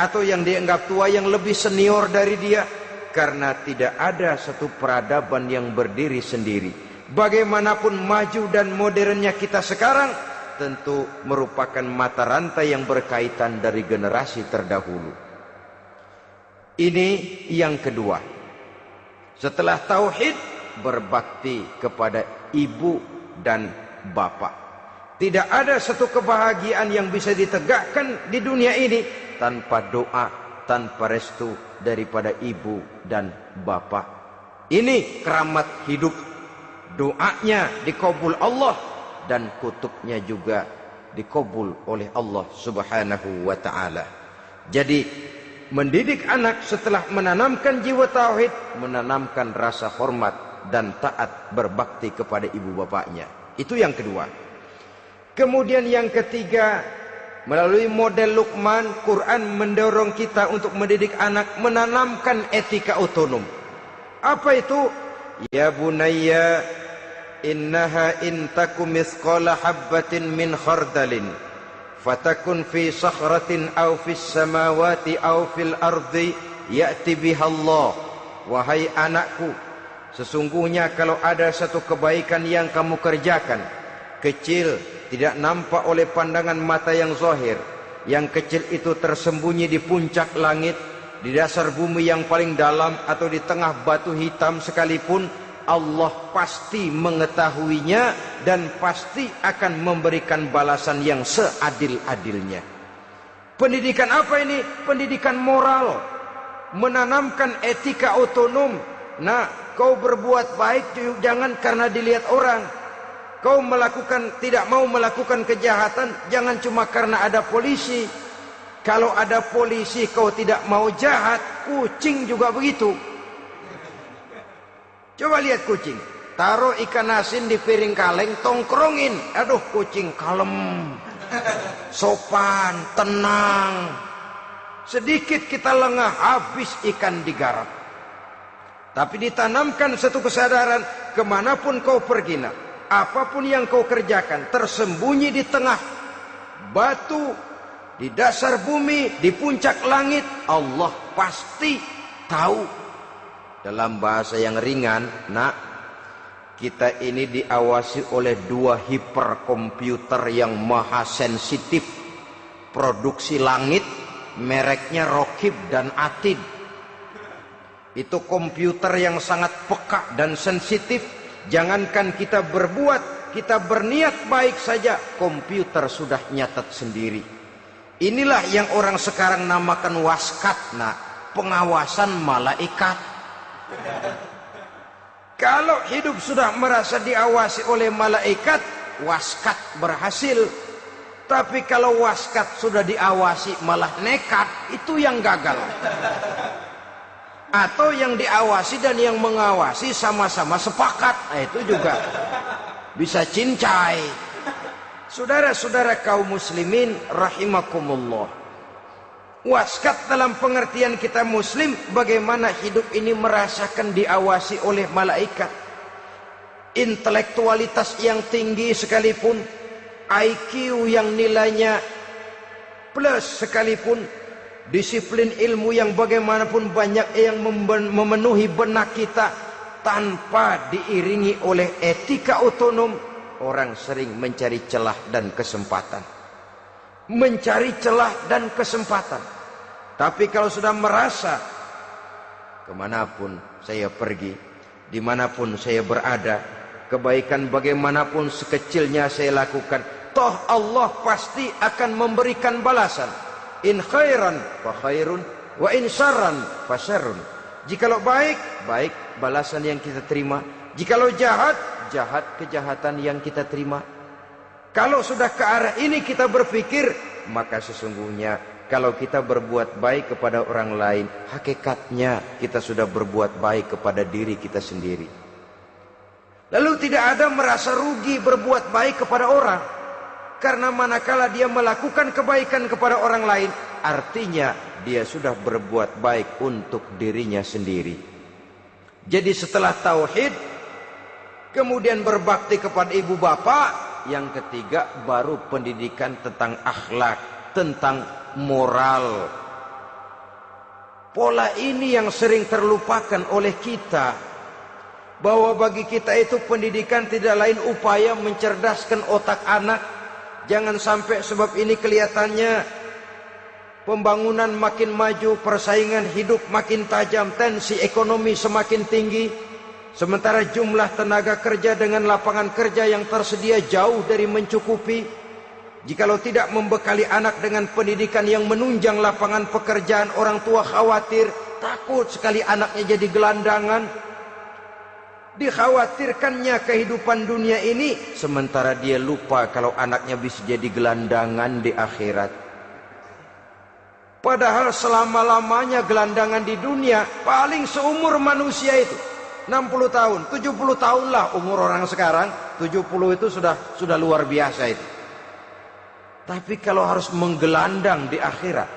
atau yang dianggap tua yang lebih senior dari dia. Karena tidak ada satu peradaban yang berdiri sendiri. Bagaimanapun maju dan modernnya kita sekarang, tentu merupakan mata rantai yang berkaitan dari generasi terdahulu. Ini yang kedua. Setelah tauhid, berbakti kepada ibu dan bapak. Tidak ada satu kebahagiaan yang bisa ditegakkan di dunia ini tanpa doa, tanpa restu daripada ibu dan bapak. Ini keramat hidup. Doanya dikabul Allah dan kutuknya juga dikabul oleh Allah Subhanahu wa ta'ala. Jadi mendidik anak setelah menanamkan jiwa tauhid, menanamkan rasa hormat dan taat berbakti kepada ibu bapaknya. Itu yang kedua. Kemudian yang ketiga, melalui model Luqman, Quran mendorong kita untuk mendidik anak, menanamkan etika otonom. Apa itu? Ya bunayya, innaha in takum mithqala habbatin min khardalin fatakun fi sakhratin aw fis samawati aw fil ardi ya'ti bihallah. Wahai anakku, sesungguhnya kalau ada satu kebaikan yang kamu kerjakan, kecil, tidak nampak oleh pandangan mata yang zahir, yang kecil itu tersembunyi di puncak langit, di dasar bumi yang paling dalam, atau di tengah batu hitam sekalipun, Allah pasti mengetahuinya dan pasti akan memberikan balasan yang seadil-adilnya. Pendidikan apa ini? Pendidikan moral, menanamkan etika otonom. Nah, kau berbuat baik jangan karena dilihat orang. Kau tidak mau melakukan kejahatan jangan cuma karena ada polisi. Kalau ada polisi kau tidak mau jahat, kucing juga begitu. Coba lihat kucing, taruh ikan asin di piring kaleng, tongkrongin. Aduh, kucing kalem, sopan, tenang. Sedikit kita lengah, habis ikan digarap. Tapi ditanamkan satu kesadaran, kemanapun kau pergi, apapun yang kau kerjakan, tersembunyi di tengah batu, di dasar bumi, di puncak langit, Allah pasti tahu. Dalam bahasa yang ringan, kita ini diawasi oleh dua hiperkomputer yang maha sensitif, produksi langit mereknya Rokib dan Atid. Itu komputer yang sangat peka dan sensitif. Jangankan kita berbuat, kita berniat baik saja, komputer sudah nyatat sendiri. Inilah yang orang sekarang namakan waskat, pengawasan malaikat. Kalau hidup sudah merasa diawasi oleh malaikat, waskat berhasil. Tapi kalau waskat sudah diawasi malah nekat, itu yang gagal. Atau yang diawasi dan yang mengawasi sama-sama sepakat, itu juga bisa cincai. Saudara-saudara kaum muslimin rahimakumullah, waskat dalam pengertian kita muslim, bagaimana hidup ini merasakan diawasi oleh malaikat. Intelektualitas yang tinggi sekalipun, IQ yang nilainya plus sekalipun, disiplin ilmu yang bagaimanapun banyak yang memenuhi benak kita, tanpa diiringi oleh etika otonom, orang sering mencari celah dan kesempatan. Mencari celah dan kesempatan. Tapi kalau sudah merasa, kemanapun saya pergi, dimanapun saya berada, kebaikan bagaimanapun sekecilnya saya lakukan, toh Allah pasti akan memberikan balasan. In khairan fa khairun, wa in syarran fa syarrun. Jikalau baik, baik balasan yang kita terima. Jikalau jahat, jahat kejahatan yang kita terima. Kalau sudah ke arah ini kita berpikir, maka sesungguhnya kalau kita berbuat baik kepada orang lain, hakikatnya kita sudah berbuat baik kepada diri kita sendiri. Lalu tidak ada merasa rugi berbuat baik kepada orang. Karena manakala dia melakukan kebaikan kepada orang lain, artinya dia sudah berbuat baik untuk dirinya sendiri. Jadi setelah tauhid, kemudian berbakti kepada ibu bapak, yang ketiga baru pendidikan tentang akhlak, tentang moral. Pola ini yang sering terlupakan oleh kita, bahwa bagi kita itu pendidikan tidak lain upaya mencerdaskan otak anak. Jangan sampai sebab ini kelihatannya pembangunan makin maju, persaingan hidup makin tajam, tensi ekonomi semakin tinggi, sementara jumlah tenaga kerja dengan lapangan kerja yang tersedia jauh dari mencukupi. Jikalau tidak membekali anak dengan pendidikan yang menunjang lapangan pekerjaan, orang tua khawatir, takut sekali anaknya jadi gelandangan. Dikhawatirkannya kehidupan dunia ini, sementara dia lupa kalau anaknya bisa jadi gelandangan di akhirat. Padahal selama-lamanya gelandangan di dunia paling seumur manusia itu 60 tahun, 70 tahun lah umur orang sekarang. 70 itu sudah luar biasa itu. Tapi kalau harus menggelandang di akhirat,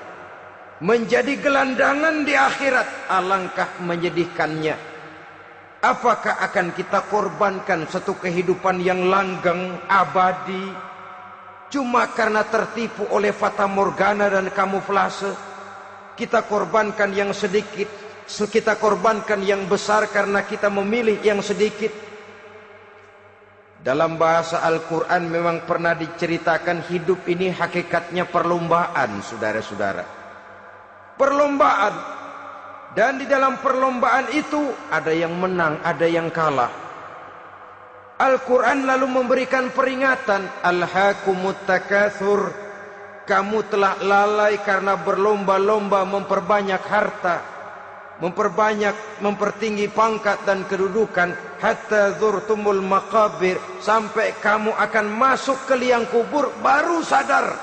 menjadi gelandangan di akhirat, alangkah menyedihkannya. Apakah akan kita korbankan satu kehidupan yang langgeng, abadi, cuma karena tertipu oleh fata morgana dan kamuflase? Kita korbankan yang sedikit, kita korbankan yang besar karena kita memilih yang sedikit. Dalam bahasa Al-Quran memang pernah diceritakan hidup ini hakikatnya perlombaan, saudara-saudara. Perlombaan. Dan di dalam perlombaan itu ada yang menang, ada yang kalah. Al-Quran lalu memberikan peringatan, Alhaakumut takatsur, kamu telah lalai karena berlomba-lomba memperbanyak harta, mempertinggi pangkat dan kedudukan, hatta zurtumul maqabir, sampai kamu akan masuk ke liang kubur baru sadar.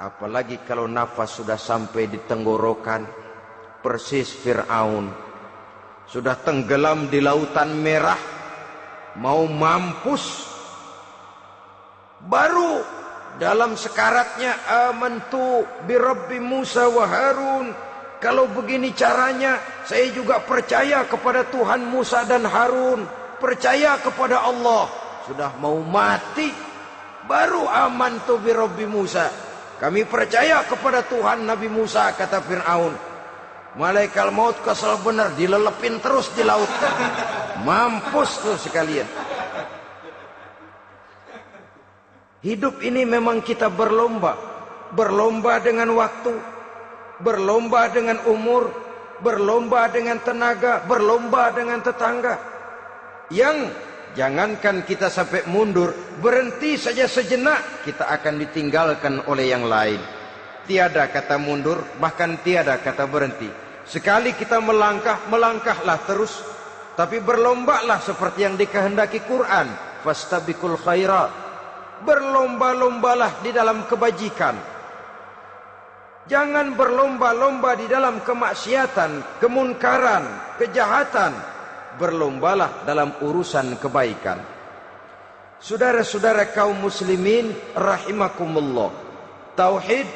Apalagi kalau nafas sudah sampai di tenggorokan. Persis Fir'aun sudah tenggelam di lautan merah, mau mampus, baru dalam sekaratnya amantu bi Rabbi Musa wa Harun. Kalau begini caranya, saya juga percaya kepada Tuhan Musa dan Harun, percaya kepada Allah. Sudah mau mati, baru amantu bi Rabbi Musa, kami percaya kepada Tuhan Nabi Musa, kata Fir'aun. Malaikat maut kesal benar, dilelepin terus di laut, mampus tuh sekalian. Hidup ini memang kita berlomba. berlomba dengan waktu, berlomba dengan umur, berlomba dengan tenaga, berlomba dengan tetangga. Yang jangankan kita sampai mundur, berhenti saja sejenak, kita akan ditinggalkan oleh yang lain. Tiada kata mundur, bahkan tiada kata berhenti. Sekali kita melangkah, melangkahlah terus. Tapi berlombalah seperti yang dikehendaki Quran. Fastabiqul khairat. Berlomba-lombalah di dalam kebajikan. Jangan berlomba-lomba di dalam kemaksiatan, kemunkaran, kejahatan. Berlombalah dalam urusan kebaikan. Saudara-saudara kaum muslimin rahimakumullah. Tauhid,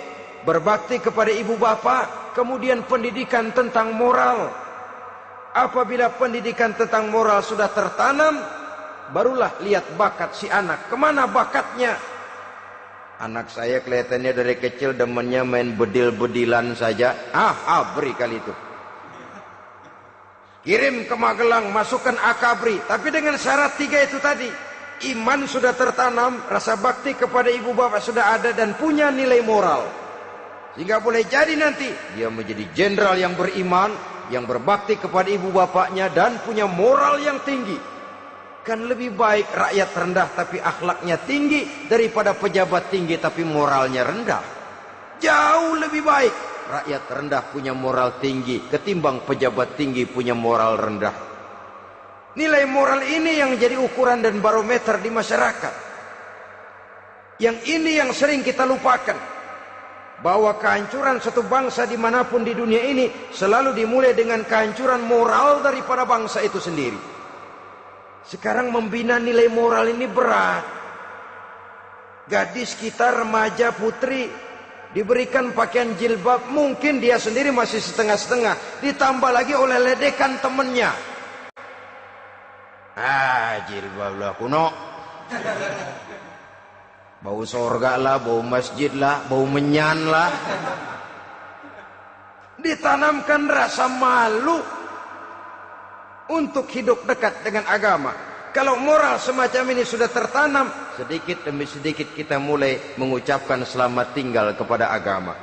berbakti kepada ibu bapa, kemudian pendidikan tentang moral. Apabila pendidikan tentang moral sudah tertanam, barulah lihat bakat si anak. Kemana bakatnya? Anak saya kelihatannya dari kecil demennya main bedil-bedilan saja. Abri kali itu. Kirim ke Magelang, masukkan akabri. Tapi dengan syarat 3 itu tadi. Iman sudah tertanam, rasa bakti kepada ibu bapak sudah ada, dan punya nilai moral. Sehingga boleh jadi nanti dia menjadi jenderal yang beriman, yang berbakti kepada ibu bapaknya, dan punya moral yang tinggi. Kan lebih baik rakyat rendah tapi akhlaknya tinggi, daripada pejabat tinggi tapi moralnya rendah. Jauh lebih baik rakyat rendah punya moral tinggi ketimbang pejabat tinggi punya moral rendah. Nilai moral ini yang jadi ukuran dan barometer di masyarakat. Yang ini yang sering kita lupakan, bahwa kehancuran satu bangsa dimanapun di dunia ini selalu dimulai dengan kehancuran moral daripada bangsa itu sendiri. Sekarang membina nilai moral ini berat. Gadis kita, remaja, putri, diberikan pakaian jilbab, mungkin dia sendiri masih setengah-setengah, ditambah lagi oleh ledekan temennya. Jilbab lah kuno, bau sorga lah, bau masjid lah, bau menyan lah. Ditanamkan rasa malu untuk hidup dekat dengan agama. Kalau moral semacam ini sudah tertanam, sedikit demi sedikit kita mulai mengucapkan selamat tinggal kepada agama.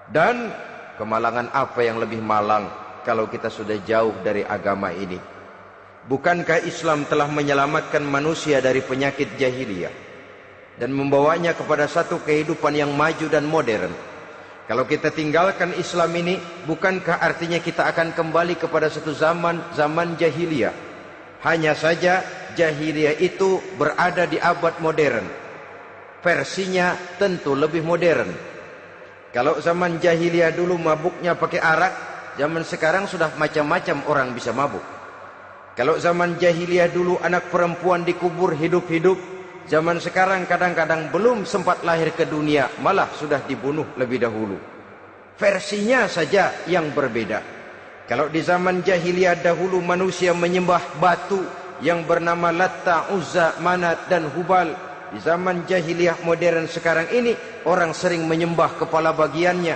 Dan kemalangan apa yang lebih malang kalau kita sudah jauh dari agama ini? Bukankah Islam telah menyelamatkan manusia dari penyakit jahiliyah dan membawanya kepada satu kehidupan yang maju dan modern? Kalau kita tinggalkan Islam ini, bukankah artinya kita akan kembali kepada satu zaman jahiliyah? Hanya saja jahiliyah itu berada di abad modern. Versinya tentu lebih modern. Kalau zaman jahiliyah dulu mabuknya pakai arak, zaman sekarang sudah macam-macam orang bisa mabuk. Kalau zaman jahiliyah dulu anak perempuan dikubur hidup-hidup, zaman sekarang kadang-kadang belum sempat lahir ke dunia, malah sudah dibunuh lebih dahulu. Versinya saja yang berbeda. Kalau di zaman jahiliyah dahulu manusia menyembah batu yang bernama Latta, Uzza, Manat, dan Hubal. Di zaman jahiliyah modern sekarang ini, orang sering menyembah kepala bagiannya,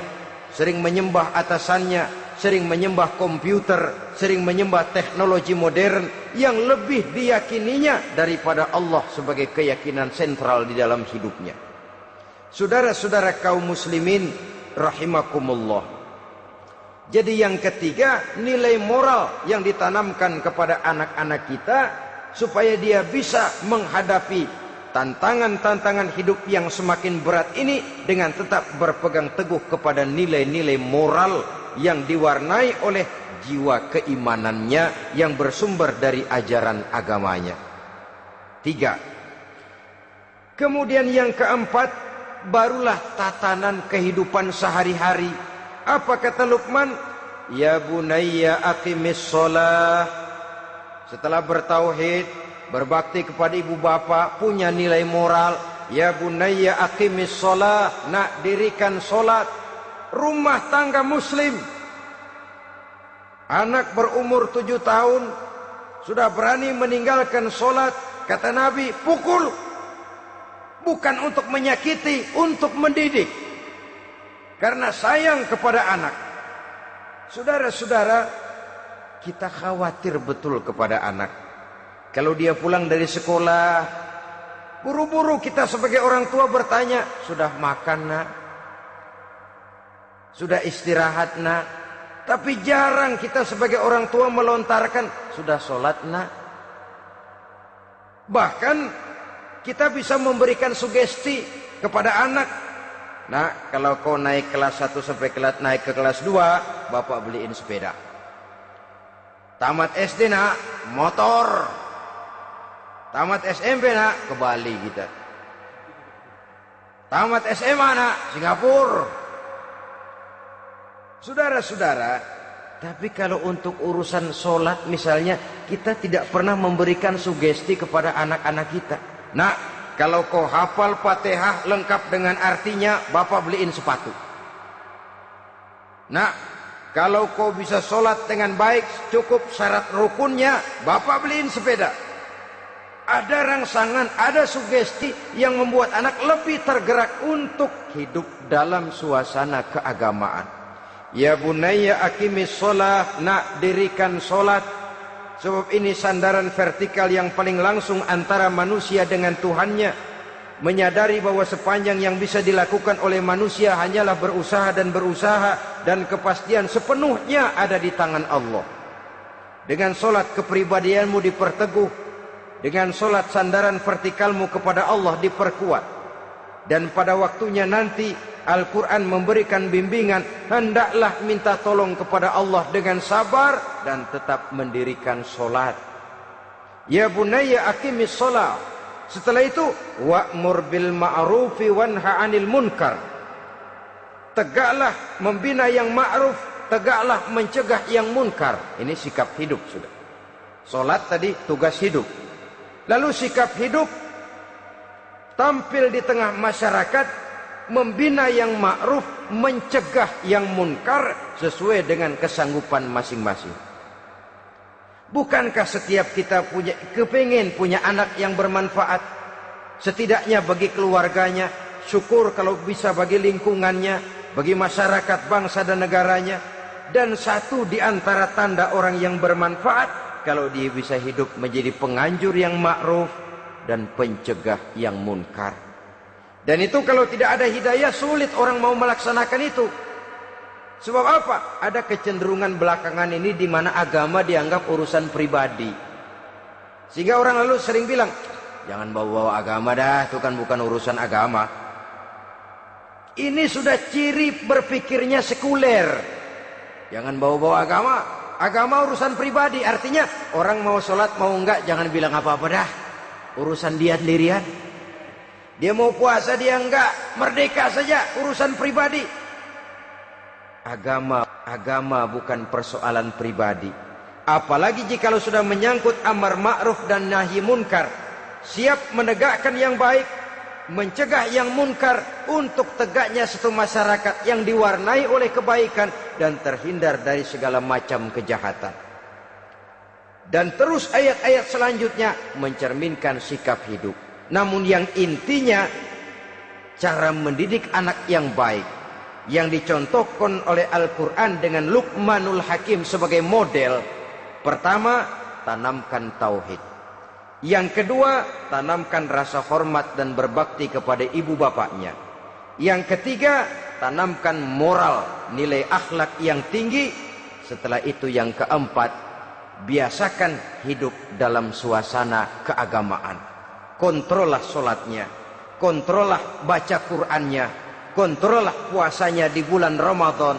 sering menyembah atasannya, sering menyembah komputer, sering menyembah teknologi modern yang lebih diyakininya daripada Allah sebagai keyakinan sentral di dalam hidupnya. Saudara-saudara kaum muslimin rahimakumullah. Jadi yang ketiga, nilai moral yang ditanamkan kepada anak-anak kita supaya dia bisa menghadapi tantangan-tantangan hidup yang semakin berat ini dengan tetap berpegang teguh kepada nilai-nilai moral yang diwarnai oleh jiwa keimanannya yang bersumber dari ajaran agamanya. 3. Kemudian yang keempat, barulah tatanan kehidupan sehari-hari. Apa kata Luqman? Ya bunayya aqimis shalah. Setelah bertauhid, berbakti kepada ibu bapa, punya nilai moral. Ya bunayya aqimis shalah, nak dirikan solat. Rumah tangga muslim. Anak berumur 7 tahun sudah berani meninggalkan solat. Kata Nabi, pukul. Bukan untuk menyakiti, untuk mendidik. Karena sayang kepada anak. Saudara-saudara, kita khawatir betul kepada anak. Kalau dia pulang dari sekolah, Buru-buru kita sebagai orang tua bertanya, sudah makan nak? Sudah istirahat nak? Tapi jarang kita sebagai orang tua melontarkan, sudah sholat nak? Bahkan kita bisa memberikan sugesti kepada anak. Nah, kalau kau naik kelas 1 sampai naik ke kelas 2, bapak beliin sepeda. Tamat SD nak, motor. Tamat SMP nak, ke Bali kita. Tamat SMA nak, Singapura. Saudara-saudara, tapi kalau untuk urusan sholat misalnya, kita tidak pernah memberikan sugesti kepada anak-anak kita. Nah, kalau kau hafal Fatihah lengkap dengan artinya, bapak beliin sepatu. Nah, kalau kau bisa sholat dengan baik, cukup syarat rukunnya, bapak beliin sepeda. Ada rangsangan, ada sugesti yang membuat anak lebih tergerak untuk hidup dalam suasana keagamaan. Ya bunayya aqimis sholah, nak dirikan sholat. Sebab ini sandaran vertikal yang paling langsung antara manusia dengan Tuhannya. Menyadari bahwa sepanjang yang bisa dilakukan oleh manusia hanyalah berusaha dan kepastian sepenuhnya ada di tangan Allah. Dengan sholat kepribadianmu diperteguh. Dengan sholat sandaran vertikalmu kepada Allah diperkuat. Dan pada waktunya nanti Al-Quran memberikan bimbingan, hendaklah minta tolong kepada Allah dengan sabar dan tetap mendirikan sholat. Ya bunayya aqimis sholat. Setelah itu, wa'mur bil ma'rufi wanha 'anil munkar. Tegaklah membina yang ma'ruf, tegaklah mencegah yang munkar. Ini sikap hidup sudah. Sholat tadi tugas hidup. Lalu sikap hidup tampil di tengah masyarakat, membina yang ma'ruf, mencegah yang munkar sesuai dengan kesanggupan masing-masing. Bukankah setiap kita kepingin punya anak yang bermanfaat, setidaknya bagi keluarganya, syukur kalau bisa bagi lingkungannya, bagi masyarakat, bangsa dan negaranya. Dan satu di antara tanda orang yang bermanfaat, kalau dia bisa hidup menjadi penganjur yang ma'ruf dan pencegah yang munkar. Dan itu kalau tidak ada hidayah, sulit orang mau melaksanakan itu. Sebab apa? Ada kecenderungan belakangan ini di mana agama dianggap urusan pribadi. Sehingga orang lalu sering bilang, jangan bawa-bawa agama dah, itu kan bukan urusan agama. Ini sudah ciri berpikirnya sekuler. Jangan bawa-bawa agama. Agama urusan pribadi, artinya orang mau sholat mau enggak jangan bilang apa-apa dah. Urusan dia sendirian. Dia mau puasa dia enggak, merdeka saja, urusan pribadi. Agama bukan persoalan pribadi. Apalagi jika sudah menyangkut amar ma'ruf dan nahi munkar. Siap menegakkan yang baik, mencegah yang munkar untuk tegaknya satu masyarakat yang diwarnai oleh kebaikan dan terhindar dari segala macam kejahatan. Dan terus ayat-ayat selanjutnya mencerminkan sikap hidup. Namun yang intinya cara mendidik anak yang baik yang dicontohkan oleh Al-Quran dengan Luqmanul Hakim sebagai model. Pertama, tanamkan tauhid. Yang kedua, tanamkan rasa hormat dan berbakti kepada ibu bapaknya. Yang ketiga, tanamkan moral, nilai akhlak yang tinggi. Setelah itu yang keempat, biasakan hidup dalam suasana keagamaan. Kontrollah sholatnya, kontrollah baca Qur'annya, kontrollah puasanya di bulan Ramadan.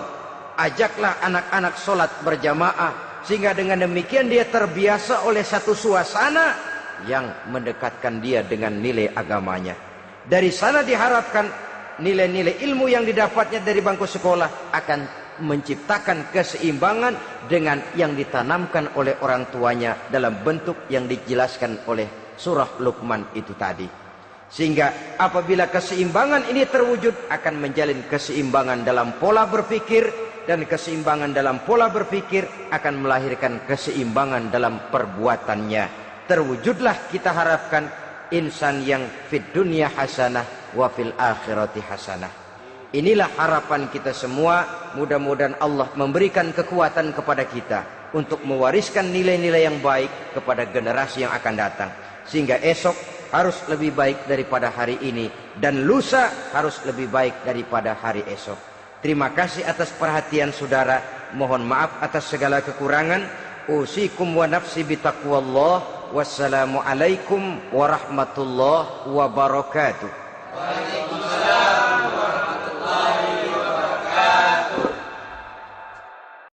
Ajaklah anak-anak sholat berjamaah, sehingga dengan demikian dia terbiasa oleh satu suasana yang mendekatkan dia dengan nilai agamanya. Dari sana diharapkan nilai-nilai ilmu yang didapatnya dari bangku sekolah akan menciptakan keseimbangan dengan yang ditanamkan oleh orang tuanya dalam bentuk yang dijelaskan oleh surah Luqman itu tadi. Sehingga apabila keseimbangan ini terwujud, akan menjalin keseimbangan dalam pola berpikir, dan keseimbangan dalam pola berpikir akan melahirkan keseimbangan dalam perbuatannya. Terwujudlah kita harapkan insan yang fid dunya hasanah wa fil akhirati hasanah. Inilah harapan kita semua. Mudah-mudahan Allah memberikan kekuatan kepada kita untuk mewariskan nilai-nilai yang baik kepada generasi yang akan datang, sehingga esok harus lebih baik daripada hari ini, dan lusa harus lebih baik daripada hari esok. Terima kasih atas perhatian saudara. Mohon maaf atas segala kekurangan. Usikum wa nafsi bitaqwallah. Wassalamualaikum warahmatullahi wabarakatuh.